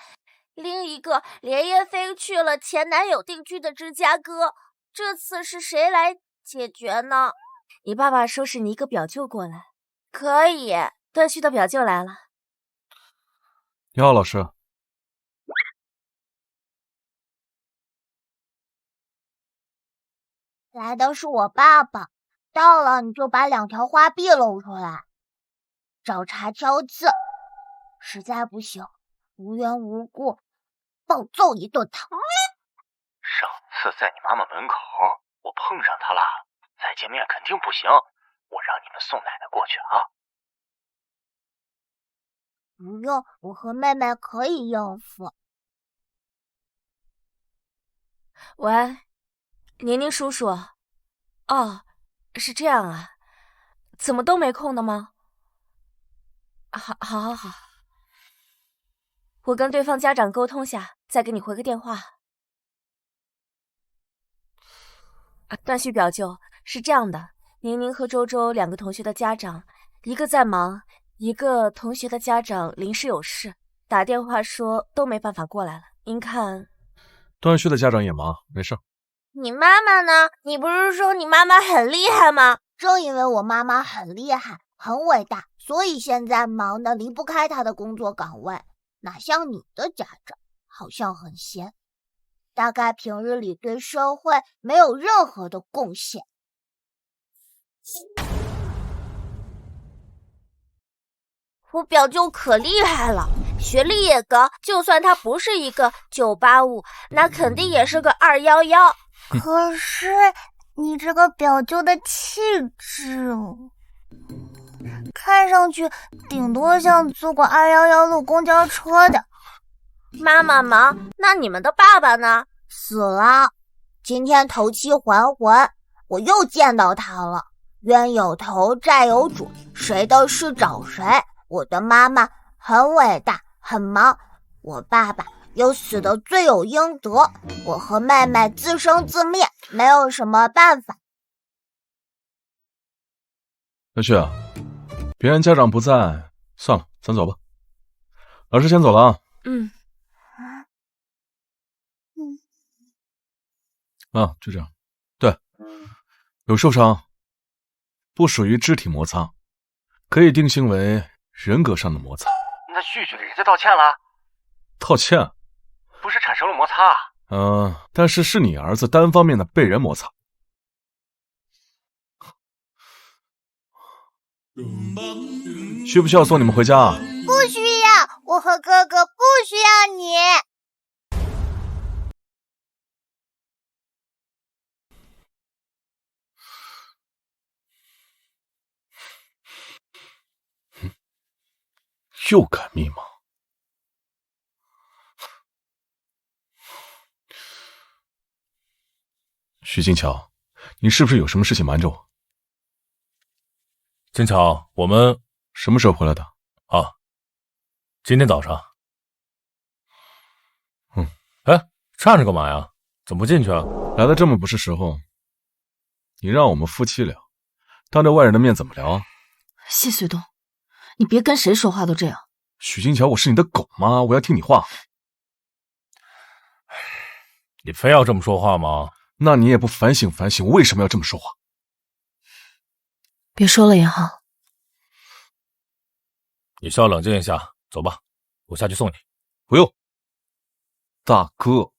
另一个连夜飞去了前男友定居的芝加哥。这次是谁来解决呢？你爸爸说是你一个表舅过来。可以。段旭的表舅来了。你好，老师。来的是我爸爸，到了你就把2条花臂露出来，找茬挑刺，实在不行无缘无故暴揍一顿他。上次在你妈妈门口我碰上他了，再见面肯定不行，我让你们送奶奶过去啊。不用，我和妹妹可以应付。喂，宁宁叔叔。哦，是这样啊，怎么都没空的吗？好，我跟对方家长沟通下，再给你回个电话。段旭表舅，是这样的，宁宁和周周2个同学的家长，一个在忙，一个同学的家长临时有事，打电话说都没办法过来了。您看，段旭的家长也忙，没事。你妈妈呢？你不是说你妈妈很厉害吗？正因为我妈妈很厉害，很伟大，所以现在忙得离不开她的工作岗位。哪像你的家长，好像很闲，大概平日里对社会没有任何的贡献。我表舅可厉害了，学历也高，就算他不是一个985，那肯定也是个211。可是你这个表舅的气质，看上去顶多像坐过211路公交车的。妈妈忙，那你们的爸爸呢？死了。今天头七还魂，我又见到他了。冤有头，债有主，谁的事找谁。我的妈妈很伟大，很忙，我爸爸又死得罪有应得，我和妹妹自生自灭，没有什么办法。段旭，别人家长不在，算了，咱走吧。老师先走了啊。就这样。对，有受伤，不属于肢体摩擦，可以定性为人格上的摩擦。那旭旭给人家道歉了？道歉？不是产生了摩擦啊？但是你儿子单方面的被人摩擦。需不需要送你们回家啊？不需要，我和哥哥不需要你。又改密码。徐金桥，你是不是有什么事情瞒着我？金桥，我们什么时候回来的？今天早上。站着干嘛呀？怎么不进去啊？来的这么不是时候，你让我们夫妻聊，当着外人的面怎么聊啊？谢学东，你别跟谁说话都这样。许金桥，我是你的狗吗？我要听你话。你非要这么说话吗？那你也不反省反省，我为什么要这么说话？别说了也好。你需要冷静一下，走吧，我下去送你。不用，大哥。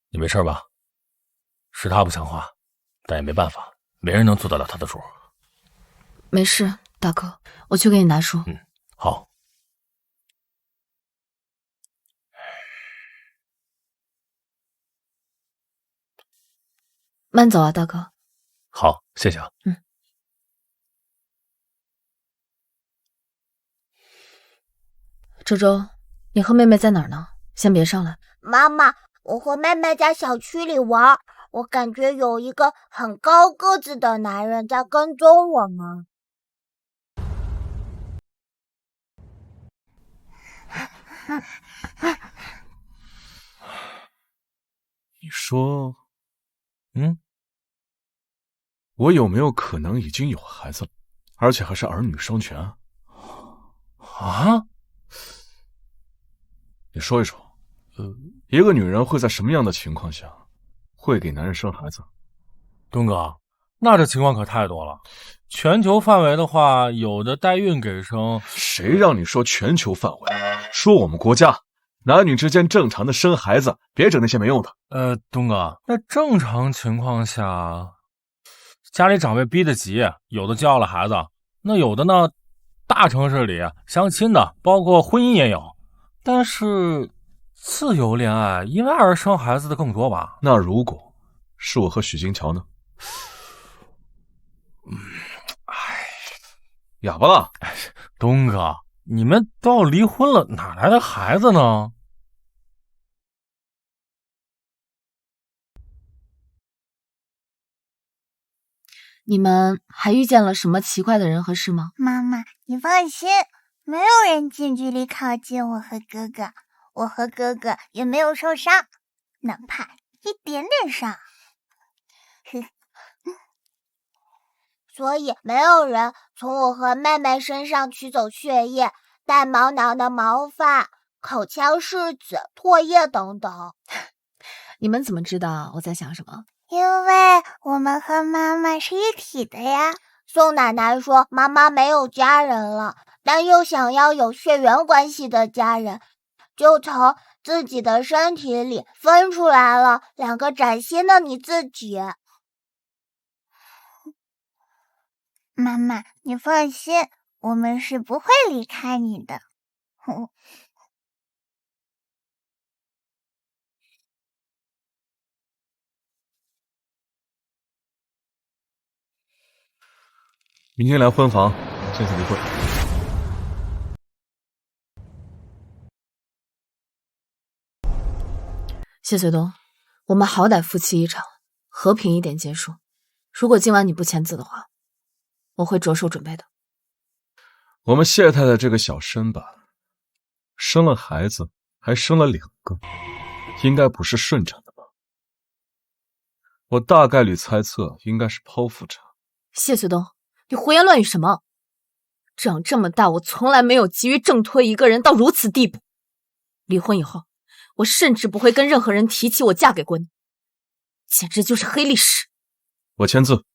你没事吧？是他不像话，但也没办法，没人能做得了他的主。没事，大哥，我去给你拿书。好。慢走啊，大哥。好，谢谢啊。周周，你和妹妹在哪儿呢？先别上来。妈妈，我和妹妹在小区里玩，我感觉有一个很高个子的男人在跟踪我们。你说，我有没有可能已经有孩子了，而且还是儿女双全啊？你说一说，一个女人会在什么样的情况下会给男人生孩子？东哥，那这情况可太多了。全球范围的话，有的代孕给生。谁让你说全球范围？说我们国家男女之间正常的生孩子，别整那些没用的。东哥，那正常情况下，家里长辈逼得急，有的就要了孩子，那有的呢，大城市里相亲的，包括婚姻也有。但是自由恋爱因为爱而生孩子的更多吧？那如果是我和许金桥呢？哑巴了。东哥，你们都要离婚了，哪来的孩子呢？你们还遇见了什么奇怪的人和事吗？妈妈，你放心，没有人近距离靠近我和哥哥，我和哥哥也没有受伤，哪怕一点点伤。所以没有人从我和妹妹身上取走血液、带毛囊的毛发、口腔拭子、唾液等等。你们怎么知道我在想什么？因为我们和妈妈是一体的呀。宋奶奶说妈妈没有家人了，但又想要有血缘关系的家人，就从自己的身体里分出来了2个崭新的你自己。妈妈，你放心，我们是不会离开你的。明天来婚房，现在离婚。谢随东，我们好歹夫妻一场，和平一点结束。如果今晚你不签字的话，我会着手准备的。我们谢太太这个小身板，生了孩子还生了2个，应该不是顺产的吧？我大概率猜测应该是剖腹产。谢随东，你胡言乱语什么？长这么大，我从来没有急于挣脱一个人到如此地步。离婚以后，我甚至不会跟任何人提起我嫁给过你，简直就是黑历史。我签字。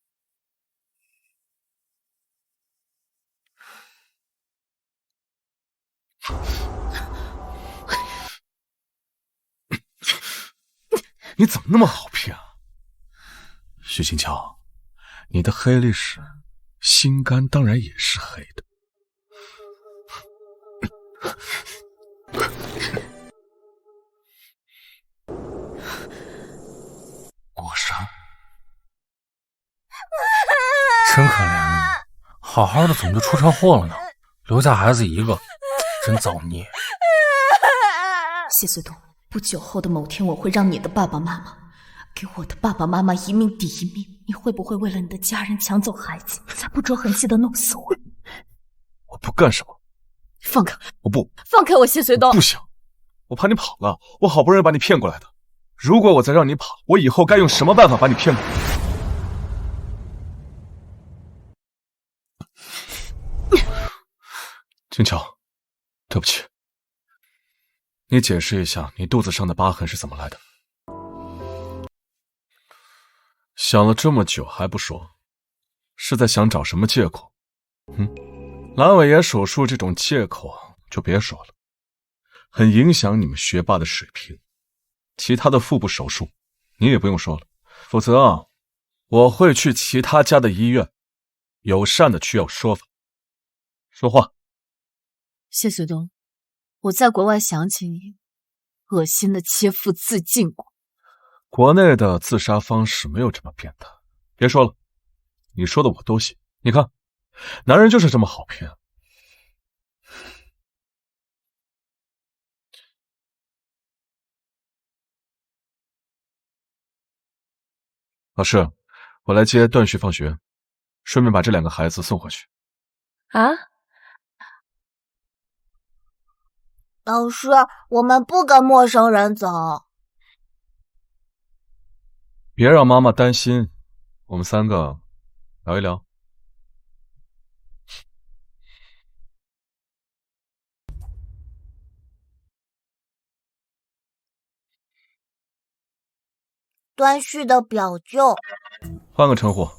你怎么那么好骗啊？许金桥，你的黑历史，心肝当然也是黑的。果山，真可怜啊！好好的怎么就出车祸了呢？留下孩子一个，真造孽。谢随东，不久后的某天，我会让你的爸爸妈妈给我的爸爸妈妈一命抵一命。你会不会为了你的家人抢走孩子，再不着痕迹的弄死我？我不干什么。放开我！不放开我，谢随东！不行，我怕你跑了，我好不容易把你骗过来的。如果我再让你跑，我以后该用什么办法把你骗过来？金桥，对不起。你解释一下，你肚子上的疤痕是怎么来的？想了这么久还不说，是在想找什么借口？阑尾炎手术这种借口就别说了，很影响你们学霸的水平。其他的腹部手术你也不用说了，否则我会去其他家的医院友善的去要说法。说话。谢随东，我在国外想起你恶心的切腹自尽过。国内的自杀方式没有这么变态。别说了，你说的我都信。你看，男人就是这么好骗。老师，我来接段旭放学，顺便把这2个孩子送回去。啊？老师，我们不跟陌生人走。别让妈妈担心，我们3个聊一聊。段旭的表舅。换个称呼。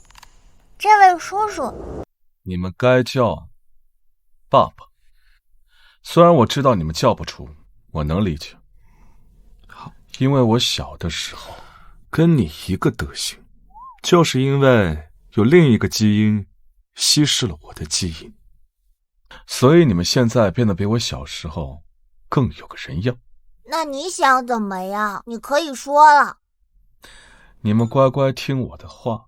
这位叔叔。你们该叫爸爸。虽然我知道你们叫不出，我能理解。因为我小的时候跟你一个德行，就是因为有另一个基因稀释了我的基因，所以你们现在变得比我小时候更有个人样。那你想怎么样？你可以说了。你们乖乖听我的话，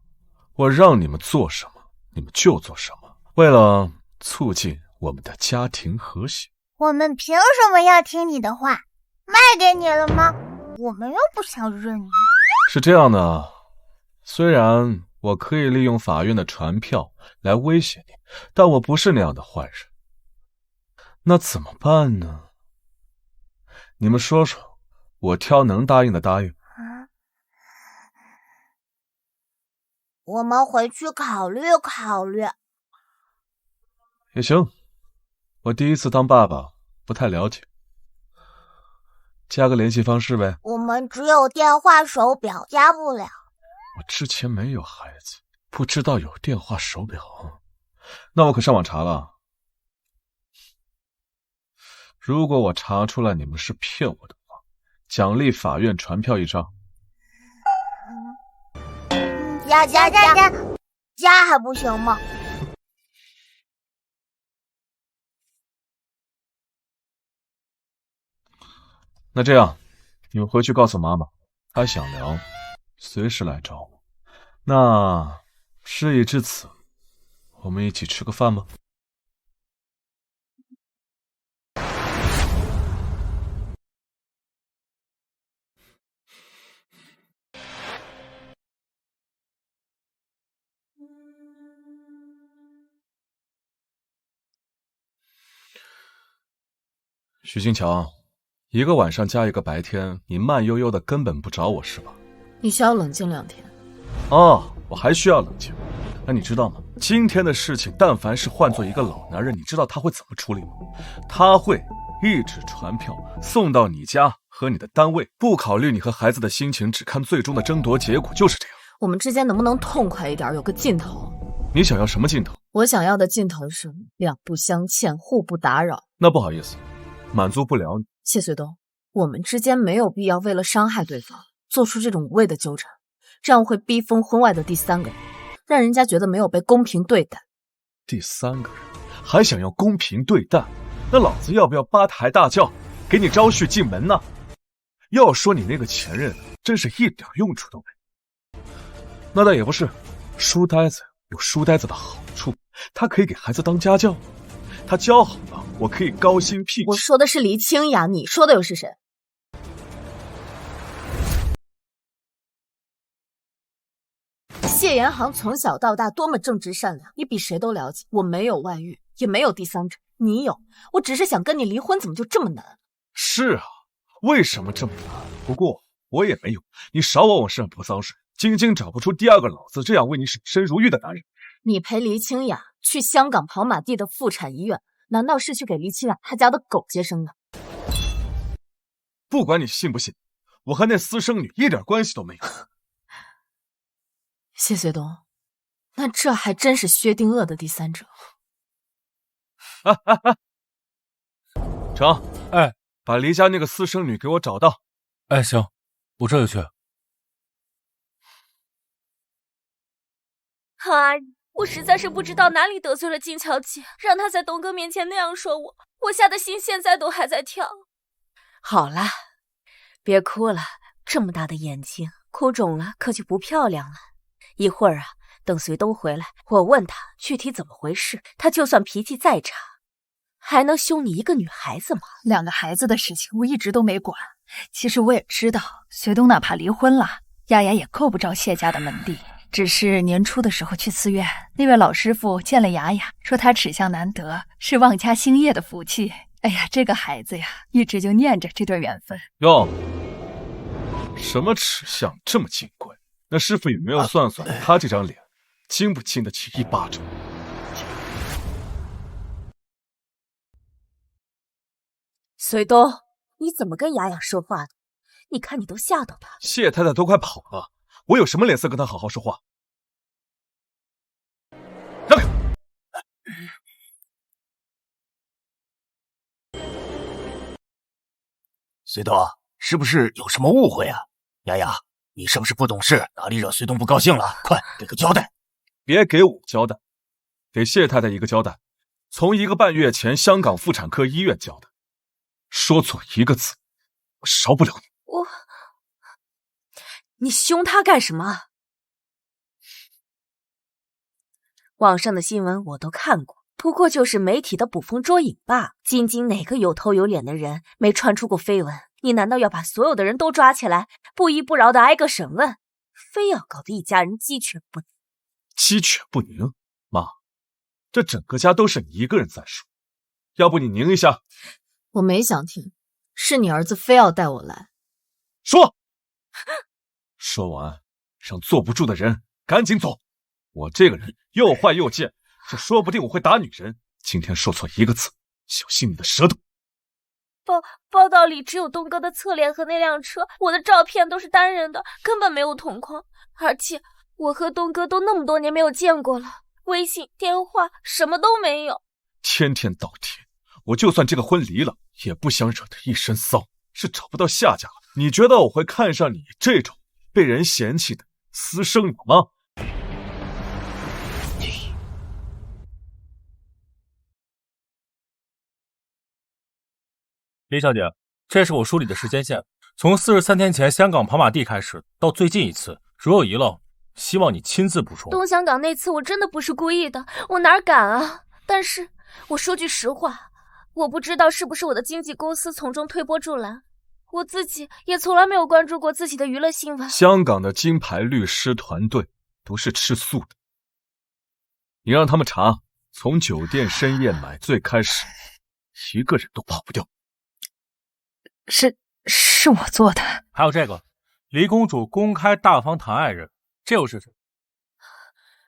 我让你们做什么你们就做什么，为了促进我们的家庭和谐。我们凭什么要听你的话？卖给你了吗？我们又不想认你。是这样的，虽然我可以利用法院的传票来威胁你，但我不是那样的坏人。那怎么办呢？你们说说，我挑能答应的答应。我们回去考虑考虑。也行，我第一次当爸爸，不太了解。加个联系方式呗。我们只有电话手表，加不了。我之前没有孩子，不知道有电话手表，那我可上网查了。如果我查出来你们是骗我的话，奖励法院传票1张。加还不行吗？那这样，你们回去告诉妈妈，她想聊，随时来找我。那事已至此，我们一起吃个饭吗？许金桥，一个晚上加一个白天，你慢悠悠的根本不找我是吧？你需要冷静2天。哦，我还需要冷静。那你知道吗？今天的事情，但凡是换做一个老男人，你知道他会怎么处理吗？他会一纸传票送到你家和你的单位，不考虑你和孩子的心情，只看最终的争夺结果，就是这样。我们之间能不能痛快一点，有个尽头？你想要什么尽头？我想要的尽头是两不相欠，互不打扰。那不好意思，满足不了你。谢随东，我们之间没有必要为了伤害对方做出这种无谓的纠缠，这样会逼疯婚外的第3个人，让人家觉得没有被公平对待。第3个人还想要公平对待，那老子要不要8抬大轿给你招婿进门呢？要说你那个前任真是一点用处都没。那倒也不是，书呆子有书呆子的好处，他可以给孩子当家教，他教好了，我可以高薪聘请。我说的是黎清雅，你说的又是谁？谢延航从小到大多么正直善良，你比谁都了解。我没有外遇，也没有第3者，你有。我只是想跟你离婚，怎么就这么难？是啊，为什么这么难？不过我也没有，你少往我身上泼脏水。晶晶找不出第2个老子这样为你守身如玉的男人。你陪黎清雅去香港跑马地的妇产医院，难道是去给黎清雅她家的狗接生的？不管你信不信，我和那私生女一点关系都没有。谢随东，那这还真是薛定谔的第3者。成，把黎家那个私生女给我找到。行，我这就去。我实在是不知道哪里得罪了金乔姐，让她在东哥面前那样说我，我下的心现在都还在跳。好了，别哭了，这么大的眼睛，哭肿了可就不漂亮了。一会儿等随东回来，我问他具体怎么回事，他就算脾气再差，还能凶你一个女孩子吗？2个孩子的事情我一直都没管，其实我也知道，随东哪怕离婚了，丫丫也够不着谢家的门第。只是年初的时候去寺院，那位老师傅见了雅雅，说她齿相难得，是旺家兴业的福气。哎呀，这个孩子呀，一直就念着这段缘分。哟，什么齿相这么金贵？那师傅有没有算算他这张脸，经不经得起1巴掌？随东，你怎么跟雅雅说话的？你看你都吓到她。谢太太都快跑了，我有什么脸色跟她好好说话？让开！随东，是不是有什么误会啊？雅雅，你是不是不懂事，哪里惹随东不高兴了？快给个交代！别给我交代，给谢太太一个交代。从1个半月前香港妇产科医院交代，说错1个字，我饶不了你。你凶他干什么？网上的新闻我都看过，不过就是媒体的捕风捉影罢。晶晶哪个有头有脸的人没传出过绯闻？你难道要把所有的人都抓起来，不依不饶的挨个审问，非要搞得一家人鸡犬不宁？鸡犬不宁？妈，这整个家都是你一个人在说，要不你宁一下？我没想听，是你儿子非要带我来。说，说完，让坐不住的人赶紧走。我这个人又坏又贱，这说不定我会打女人。今天说错一个字，小心你的舌头。报道里只有东哥的侧脸和那辆车，我的照片都是单人的，根本没有同框。而且我和东哥都那么多年没有见过了，微信、电话什么都没有。天天倒贴，我就算这个婚离了，也不想惹得一身骚，是找不到下家了。你觉得我会看上你这种被人嫌弃的私生女吗？李小姐，这是我梳理的时间线，从43天前香港跑马地开始，到最近一次，如有遗漏，希望你亲自补充。东香港那次我真的不是故意的，我哪敢啊！但是我说句实话，我不知道是不是我的经纪公司从中推波助澜，我自己也从来没有关注过自己的娱乐新闻。香港的金牌律师团队都是吃素的，你让他们查，从酒店深夜买醉开始，一个人都跑不掉。是我做的。还有这个，黎公主公开大方谈爱人，这又是谁？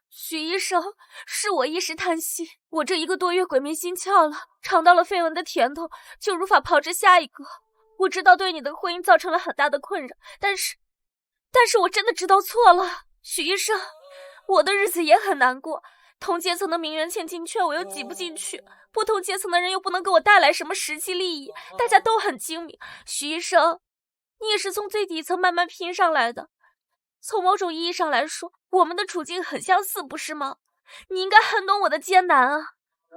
许医生，是我一时贪心，我这1个多月鬼迷心窍了，尝到了绯闻的甜头，就如法炮制下一个。我知道对你的婚姻造成了很大的困扰，但是我真的知道错了。许医生，我的日子也很难过，同阶层的名媛千金圈我又挤不进去，不同阶层的人又不能给我带来什么实际利益，大家都很精明。许医生，你也是从最底层慢慢拼上来的，从某种意义上来说，我们的处境很相似，不是吗？你应该很懂我的艰难啊。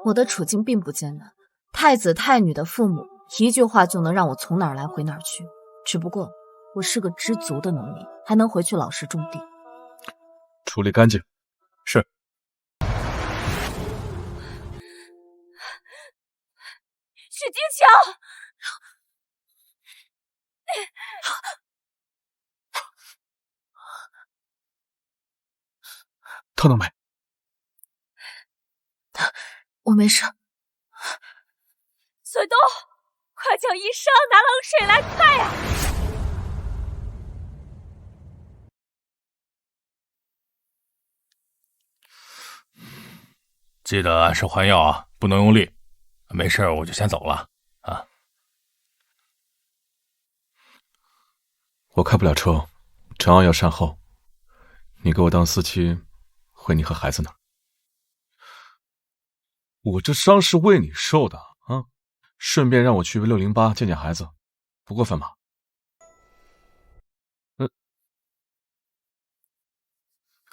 我的处境并不艰难，太子太女的父母一句话就能让我从哪儿来回哪儿去，只不过我是个知足的农民，还能回去老实种地。处理干净。是。许金桥，疼了没？我没事。随东，快叫医生拿冷水来快呀！记得按时换药啊，不能用力。没事，我就先走了啊。我开不了车，陈昂要善后，你给我当司机，回你和孩子那儿。我这伤是为你受的啊，顺便让我去608见见孩子，不过分吧？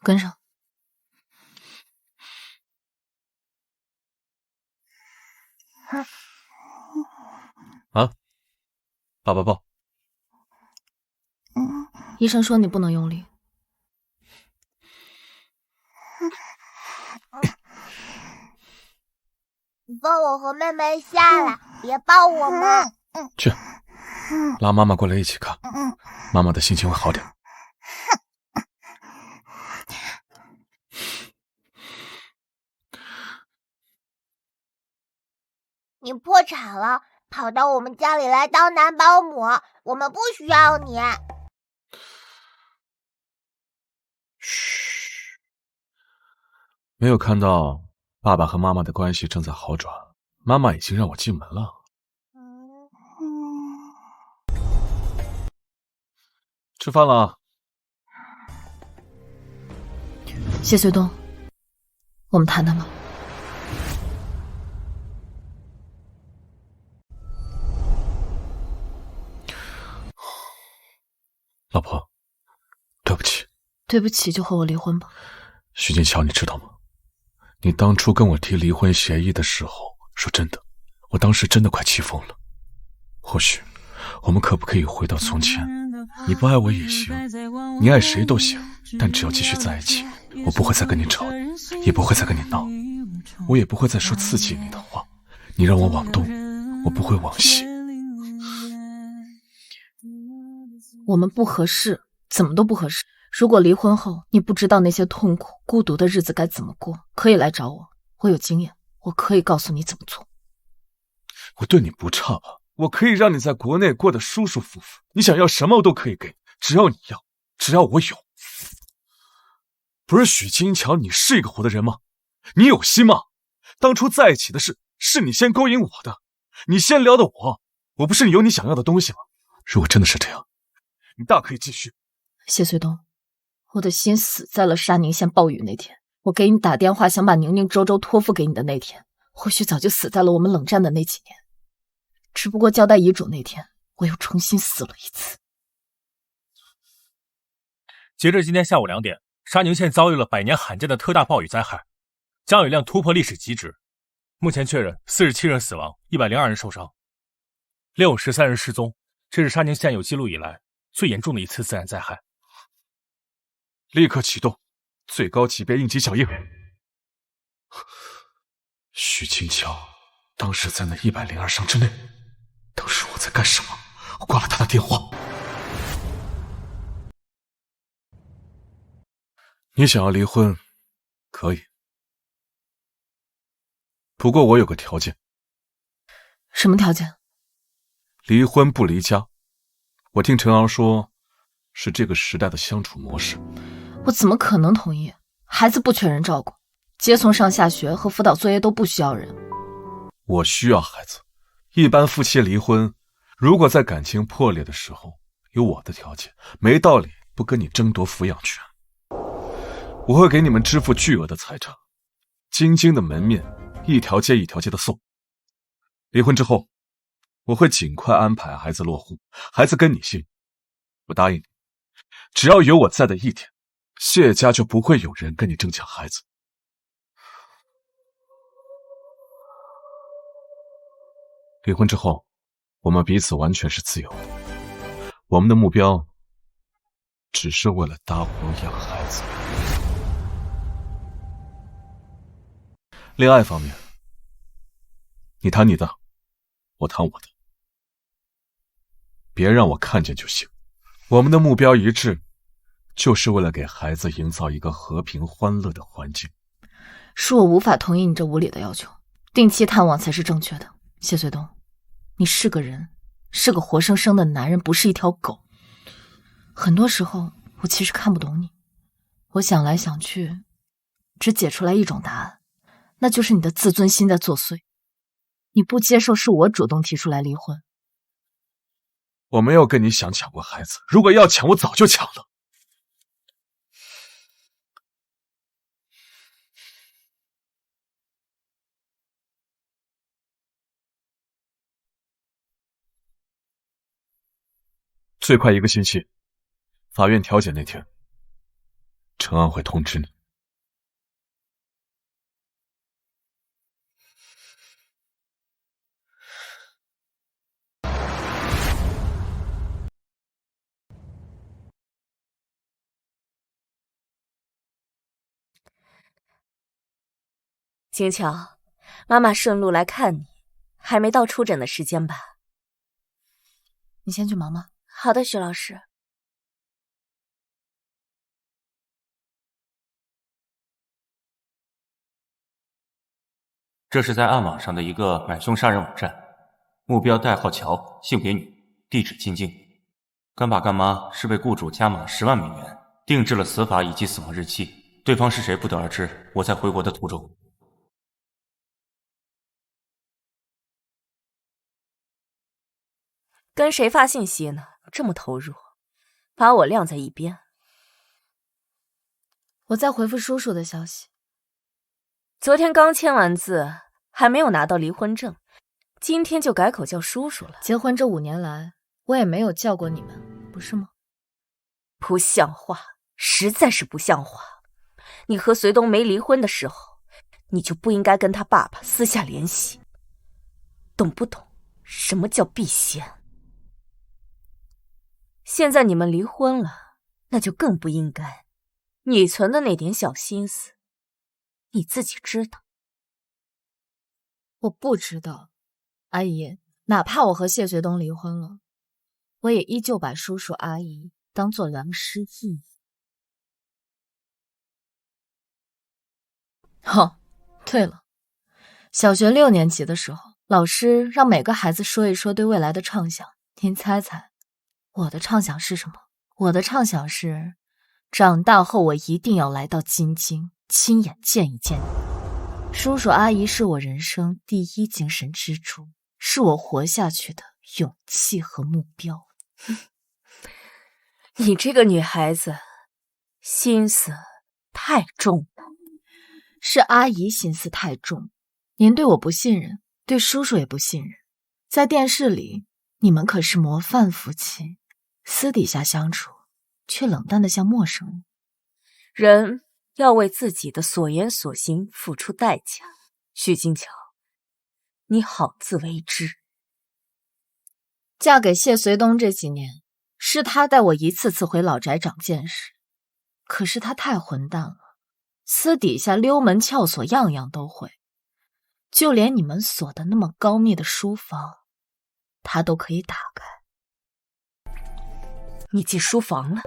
跟上。啊，爸爸抱。医生说你不能用力。你抱我和妹妹下来，别抱我嘛。去，拉妈妈过来一起看，妈妈的心情会好点。你破产了，跑到我们家里来当男保姆，我们不需要你。嘘，没有看到爸爸和妈妈的关系正在好转，妈妈已经让我进门了。吃饭了。谢随东，我们谈谈吧。老婆，对不起。对不起就和我离婚吧。徐金桥，你知道吗？你当初跟我提离婚协议的时候，说真的，我当时真的快气疯了。或许我们可不可以回到从前？你不爱我也行，你爱谁都行，但只要继续在一起，我不会再跟你吵，也不会再跟你闹，我也不会再说刺激你的话。你让我往东，我不会往西。我们不合适，怎么都不合适。如果离婚后你不知道那些痛苦孤独的日子该怎么过，可以来找我，我有经验，我可以告诉你怎么做。我对你不差吧？我可以让你在国内过得舒舒服服，你想要什么我都可以给你，只要你要，只要我有。不是许金桥，你是一个活的人吗？你有心吗？当初在一起的是你先勾引我的，你先撩的我不是有你想要的东西吗？如果真的是这样，你大可以继续。谢随东，我的心死在了沙宁县暴雨那天，我给你打电话想把宁宁、周周托付给你的那天，或许早就死在了我们冷战的那几年。只不过交代遗嘱那天，我又重新死了一次。截至今天下午2点，沙宁县遭遇了100年罕见的特大暴雨灾害，降雨量突破历史极值。目前确认47人死亡，102人受伤，613人失踪，这是沙宁县有记录以来最严重的一次自然灾害。立刻启动最高级别应急响应。许金桥当时在那102伤之内，当时我在干什么？我挂了他的电话。你想要离婚，可以。不过我有个条件。什么条件？离婚不离家。我听陈昂说，是这个时代的相处模式。我怎么可能同意？孩子不缺人照顾，接送上下学和辅导作业都不需要人。我需要孩子。一般夫妻离婚，如果在感情破裂的时候有我的条件，没道理不跟你争夺抚养权。我会给你们支付巨额的财产，京津的门面一条街一条街的送。离婚之后，我会尽快安排孩子落户，孩子跟你姓。我答应你，只要有我在的一天，谢家就不会有人跟你争抢孩子。离婚之后，我们彼此完全是自由的。我们的目标只是为了搭伙养孩子。恋爱方面，你谈你的，我谈我的，别让我看见就行。我们的目标一致，就是为了给孩子营造一个和平欢乐的环境。恕我无法同意你这无理的要求，定期探望才是正确的。谢随东，你是个人，是个活生生的男人，不是一条狗。很多时候我其实看不懂你，我想来想去，只解出来一种答案，那就是你的自尊心在作祟。你不接受是我主动提出来离婚。我没有跟你想抢过孩子，如果要抢，我早就抢了。最快1个星期，法院调解那天，陈安会通知你。金桥，妈妈顺路来看你，还没到出诊的时间吧？你先去忙吧。好的，徐老师。这是在暗网上的一个买凶杀人网站，目标代号乔，性别女，地址京津。干爸干妈是被雇主加码10万美元，定制了死法以及死亡日期，对方是谁不得而知。我在回国的途中。跟谁发信息呢？这么投入，把我晾在一边。我在回复叔叔的消息。昨天刚签完字，还没有拿到离婚证，今天就改口叫叔叔了。结婚这5年来，我也没有叫过你们，不是吗？不像话，实在是不像话。你和隋东没离婚的时候，你就不应该跟他爸爸私下联系，懂不懂什么叫避嫌？现在你们离婚了，那就更不应该。你存的那点小心思，你自己知道。我不知道，阿姨，哪怕我和谢学东离婚了，我也依旧把叔叔阿姨当作良师益友。哦，对了，小学6年级的时候，老师让每个孩子说一说对未来的畅想，您猜猜，我的畅想是什么？我的畅想是，长大后我一定要来到京津，亲眼见一见你。叔叔阿姨是我人生第一精神支柱，是我活下去的勇气和目标。你这个女孩子，心思太重了。是阿姨心思太重，您对我不信任，对叔叔也不信任。在电视里，你们可是模范夫妻，私底下相处却冷淡的像陌生人。人要为自己的所言所行付出代价。许金桥，你好自为之。嫁给谢随东这几年，是他带我一次次回老宅长见识，可是他太混蛋了，私底下溜门撬锁样样都会，就连你们锁的那么高密的书房，他都可以打开。你进书房了？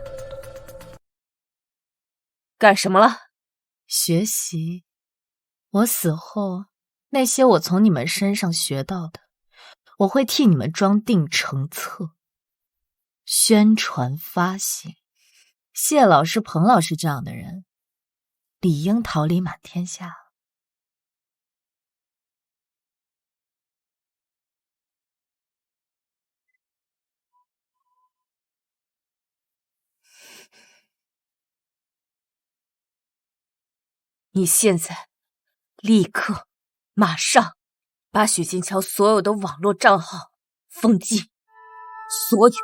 干什么了？学习。我死后，那些我从你们身上学到的，我会替你们装订成册，宣传发行。谢老师、彭老师这样的人，理应桃李满天下。你现在立刻马上把许金桥所有的网络账号封禁，所有。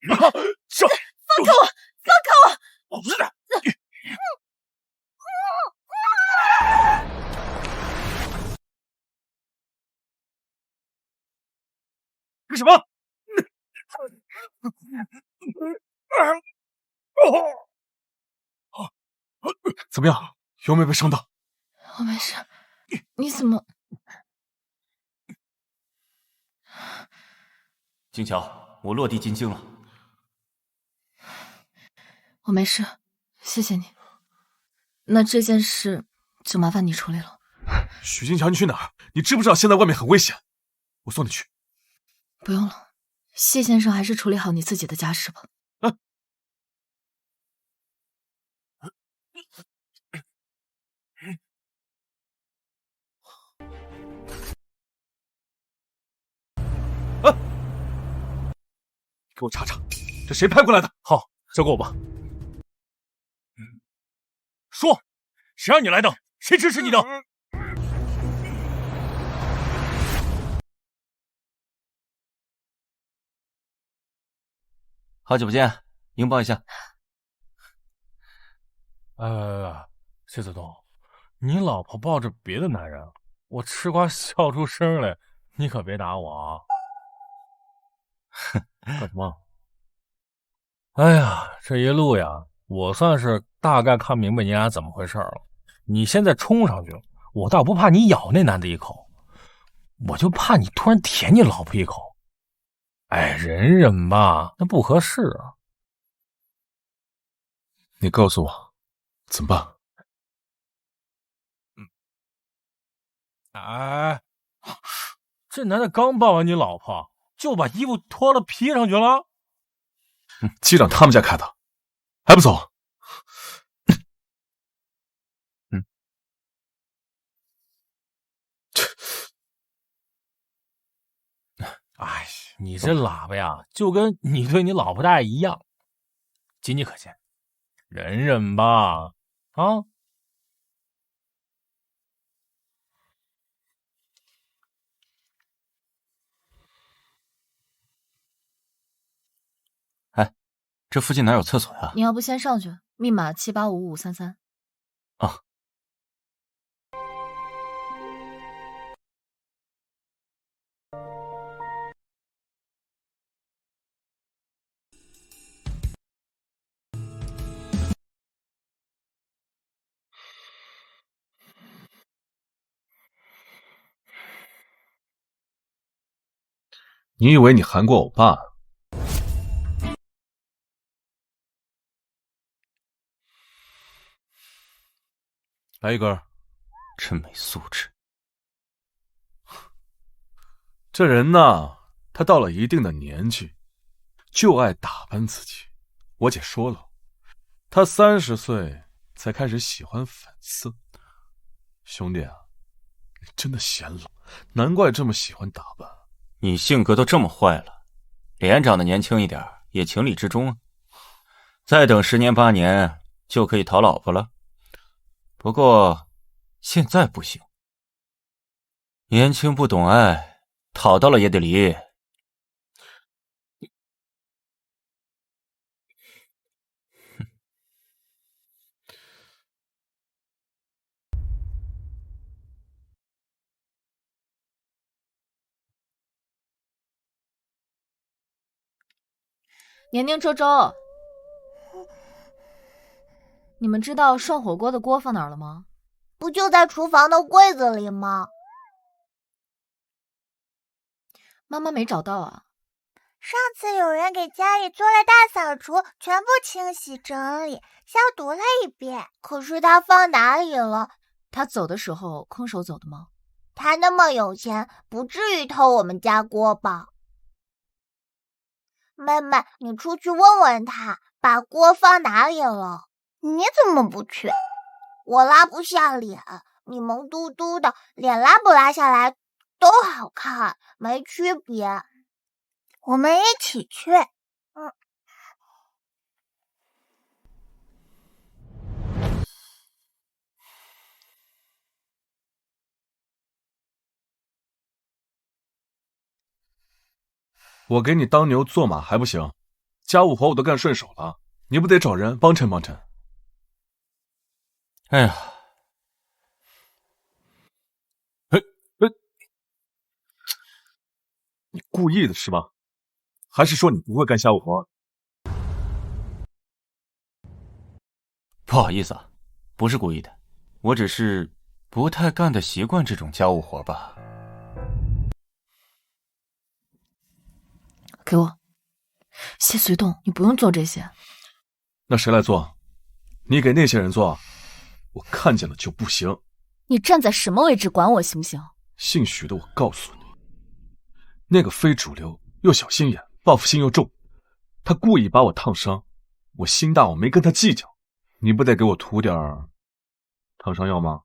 放开我！放开我！老实点！干什么？怎么样？有没有被伤到？我没事。你怎么？金桥，我落地进京了。我没事，谢谢你。那这件事就麻烦你处理了。许金桥，你去哪儿？你知不知道现在外面很危险？我送你去。不用了，谢先生还是处理好你自己的家事吧。给我查查，这谁派过来的？好，交给我吧。说，谁让你来的？谁指使你的？好久不见，拥抱一下。谢子东，你老婆抱着别的男人，我吃瓜笑出声来，你可别打我啊！干什么？哎呀，这一路呀，我算是大概看明白你俩怎么回事了。你现在冲上去了，我倒不怕你咬那男的一口，我就怕你突然舔你老婆一口。哎，忍忍吧，那不合适啊。你告诉我怎么办？哎，这男的刚抱完你老婆，就把衣服脱了披上去了。机长他们家开的，还不走？哎，你这喇叭呀，就跟你对你老婆大爷一样，仅你可见，忍忍吧，啊！哎，这附近哪有厕所呀？你要不先上去，密码7855533。啊。你以为你韩国欧巴？来一根。真没素质。这人呐，他到了一定的年纪，就爱打扮自己。我姐说了，他30岁才开始喜欢粉色。兄弟啊，你真的显老，难怪这么喜欢打扮。你性格都这么坏了，脸长得年轻一点也情理之中啊。再等10年8年就可以讨老婆了。不过现在不行，年轻不懂爱，讨到了也得离。年年、周周，你们知道涮火锅的锅放哪儿了吗？不就在厨房的柜子里吗？妈妈没找到啊。上次有人给家里做了大扫除，全部清洗整理，消毒了一遍。可是他放哪里了？他走的时候空手走的吗？他那么有钱，不至于偷我们家锅吧？妹妹，你出去问问他，把锅放哪里了？你怎么不去？我拉不下脸，你萌嘟嘟的，脸拉不拉下来都好看，没区别。我们一起去。我给你当牛做马还不行，家务活我都干顺手了，你不得找人帮衬帮衬？哎呀，你故意的是吧？还是说你不会干家务活？不好意思啊，不是故意的，我只是不太干得习惯这种家务活吧。给我，谢随栋，你不用做这些。那谁来做？你给那些人做，我看见了就不行。你站在什么位置管我行不行？姓许的，我告诉你，那个非主流又小心眼，报复心又重，他故意把我烫伤，我心大，我没跟他计较。你不得给我涂点烫伤药吗？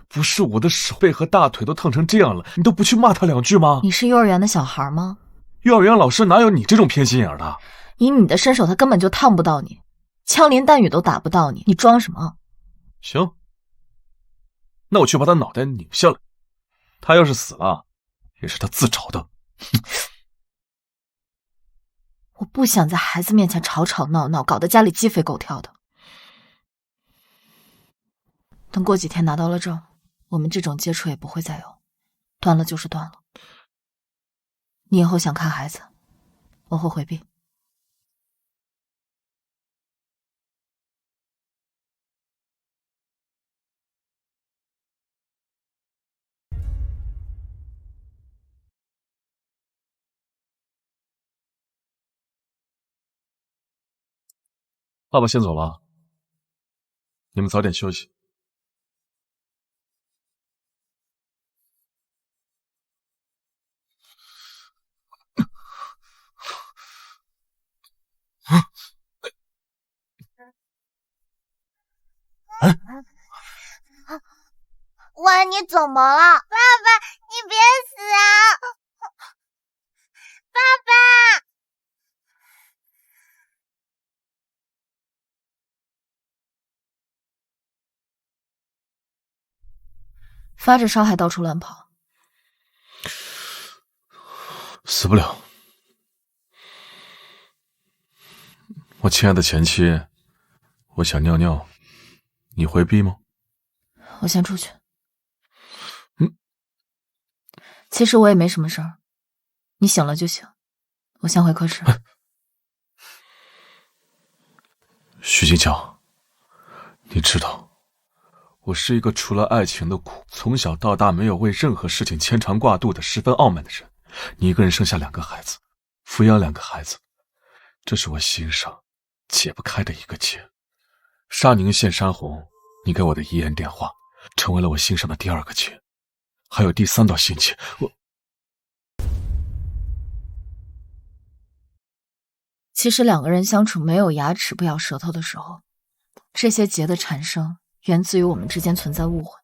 不是我的手背和大腿都烫成这样了，你都不去骂他2句吗？你是幼儿园的小孩吗？幼儿园老师哪有你这种偏心眼的？以你的身手，他根本就烫不到你，枪林弹雨都打不到你，你装什么？行，那我去把他脑袋拧下来。他要是死了，也是他自找的。我不想在孩子面前吵吵闹闹，搞得家里鸡飞狗跳的。等过几天拿到了证，我们这种接触也不会再有，断了就是断了。你以后想看孩子，我会回避。爸爸先走了，你们早点休息。喂，你怎么了？爸爸，你别死啊！爸爸！发着烧还到处乱跑，死不了。我亲爱的前妻，我想尿尿，你回避吗？我先出去。其实我也没什么事儿，你醒了就行。我先回科室。徐金桥，你知道，我是一个除了爱情的苦，从小到大没有为任何事情牵肠挂肚的十分傲慢的人。你一个人生下2个孩子，抚养2个孩子，这是我心上解不开的一个结。沙宁县山红，你给我的遗言电话，成为了我心上的第2个结。还有第3道心结，其实2个人相处没有牙齿不咬舌头的时候，这些结的产生源自于我们之间存在误会，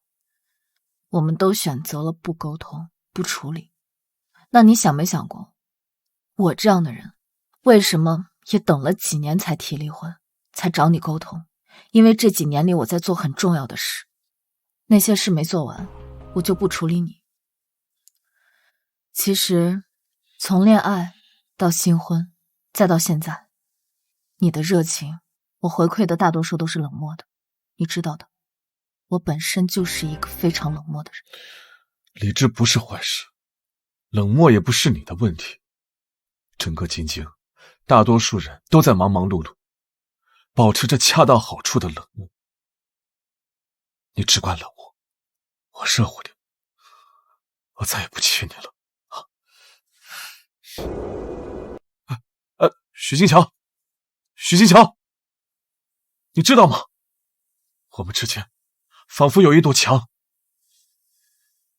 我们都选择了不沟通不处理。那你想没想过，我这样的人为什么也等了几年才提离婚，才找你沟通？因为这几年里我在做很重要的事，那些事没做完，我就不处理你。其实从恋爱到新婚再到现在，你的热情我回馈的大多数都是冷漠的，你知道的，我本身就是一个非常冷漠的人。理智不是坏事，冷漠也不是你的问题。整个京津，大多数人都在忙忙碌碌，保持着恰到好处的冷漠。你只管冷我，我热乎点，我再也不气你了。许金桥，许金桥，你知道吗？我们之间仿佛有一堵墙，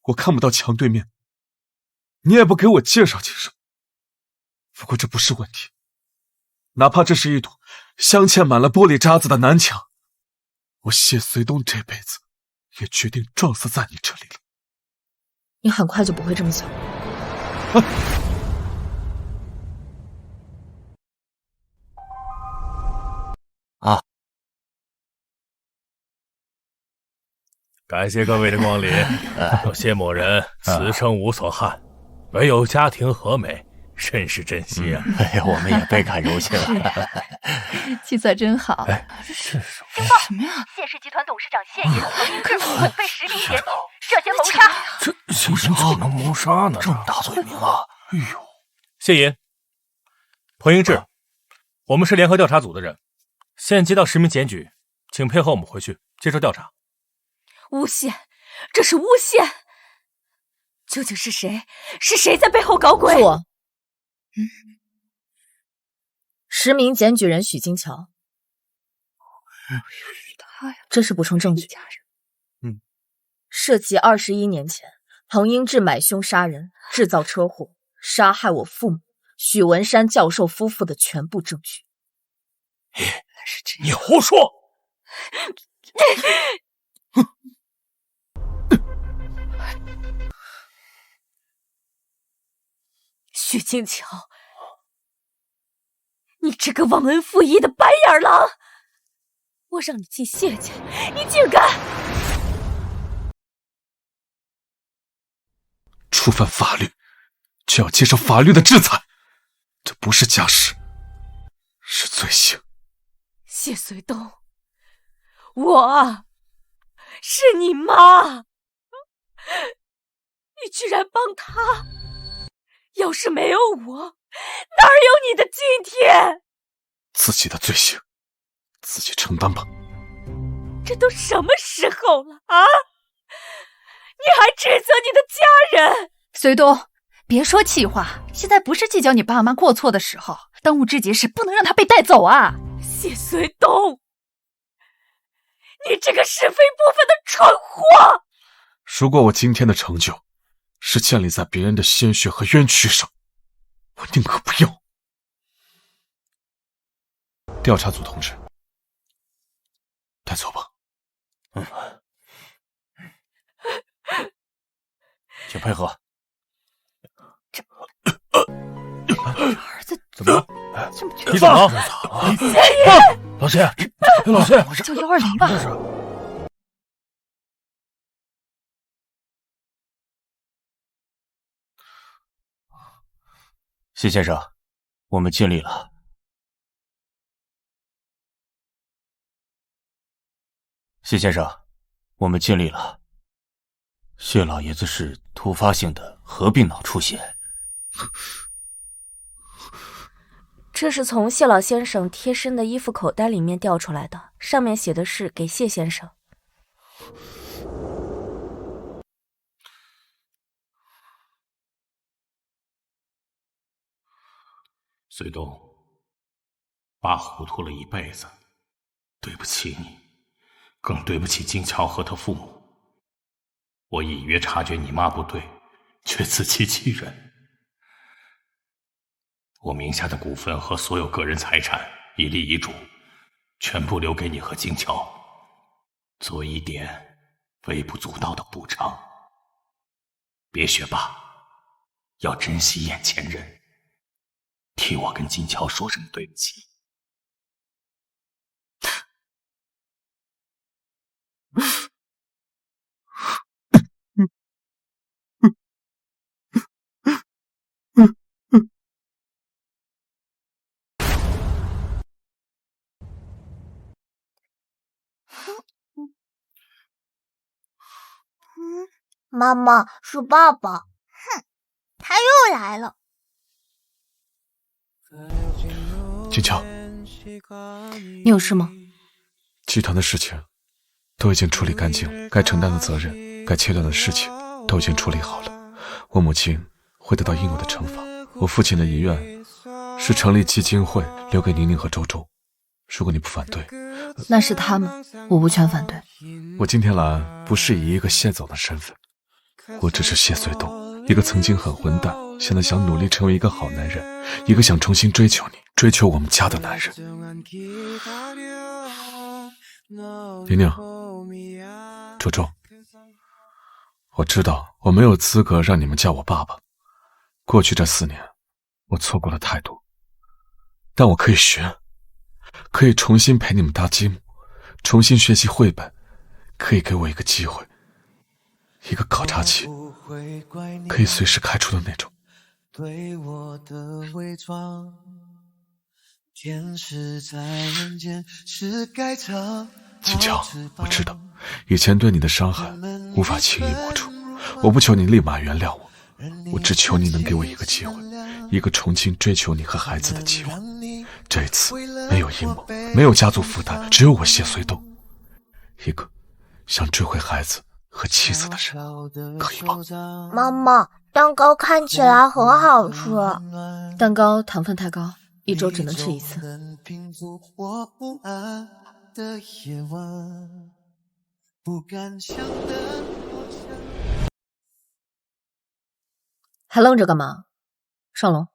我看不到墙对面，你也不给我介绍介绍。不过这不是问题，哪怕这是一堵镶嵌满了玻璃渣子的南墙，我谢随东这辈子也决定撞死在你这里了。你很快就不会这么想。感谢各位的光临。谢某人此生无所憾，唯有家庭和美，甚是珍惜啊！哎呀，我们也倍感荣幸了。气色真好。是什么呀？谢氏集团董事长谢爷和林志虎被实名检举，涉嫌谋杀。这怎么能谋杀呢？这么大罪名啊！哎呦，谢爷，彭英志，我们是联合调查组的人，现接到实名检举，请配合我们回去接受调查。诬陷，这是诬陷！究竟是谁？是谁在背后搞鬼？是我。实名检举人许金桥。这是补充证据。涉及21年前彭英志买凶杀人、制造车祸、杀害我父母许文山教授夫妇的全部证据。你胡说！许金桥，你这个忘恩负义的白眼狼！我让你进谢家，你竟敢！触犯法律，就要接受法律的制裁，这不是家事，是罪行。谢随东，我是你妈，你居然帮他！要是没有我，哪有你的今天？自己的罪行，自己承担吧。这都什么时候了啊！你还指责你的家人？随东，别说气话，现在不是计较你爸妈过错的时候，当务之急是不能让他被带走啊！谢随东，你这个是非不分的蠢货！如果我今天的成就是建立在别人的鲜血和冤屈上，我宁可不要。调查组同志，带走吧。请配合。儿子怎么了？这么你怎么了？老谢，老谢，叫120吧。谢先生，我们尽力了。谢先生，我们尽力了。谢老爷子是突发性的合并脑出血。这是从谢老先生贴身的衣服口袋里面调出来的，上面写的是给谢先生。随东，爸糊涂了一辈子，对不起你，更对不起金乔和他父母。我隐约察觉你妈不对，却自欺欺人。我名下的股份和所有个人财产一立遗嘱，全部留给你和金乔，做一点微不足道的补偿。别学爸，要珍惜眼前人。替我跟金乔说声对不起。妈妈，是爸爸。哼，他又来了。金乔，你有事吗？集团的事情都已经处理干净了，该承担的责任，该切断的事情都已经处理好了。我母亲会得到应有的惩罚。我父亲的遗愿是成立基金会，留给宁宁和周周。如果你不反对，那是他们，我无权反对。我今天来不是以一个谢总的身份，我只是谢随东，一个曾经很混蛋，现在想努力成为一个好男人，一个想重新追求你，追求我们家的男人。宁宁，周周，我知道我没有资格让你们叫我爸爸。过去这4年，我错过了太多，但我可以学，可以重新陪你们搭积木，重新学习绘本，可以给我一个机会，一个考察期，可以随时开除的那种。对我的伪装，天使在人间是该唱。金乔，我知道以前对你的伤害无法轻易抹除，我不求你立马原谅我，我只求你能给我一个机会，一个重新追求你和孩子的机会。这一次没有阴谋，没有家族负担，只有我谢随东，一个想追回孩子和妻子的人，可以吗？妈妈，蛋糕看起来很好吃。蛋糕糖分太高，1周只能吃1次。还愣着干嘛？上楼。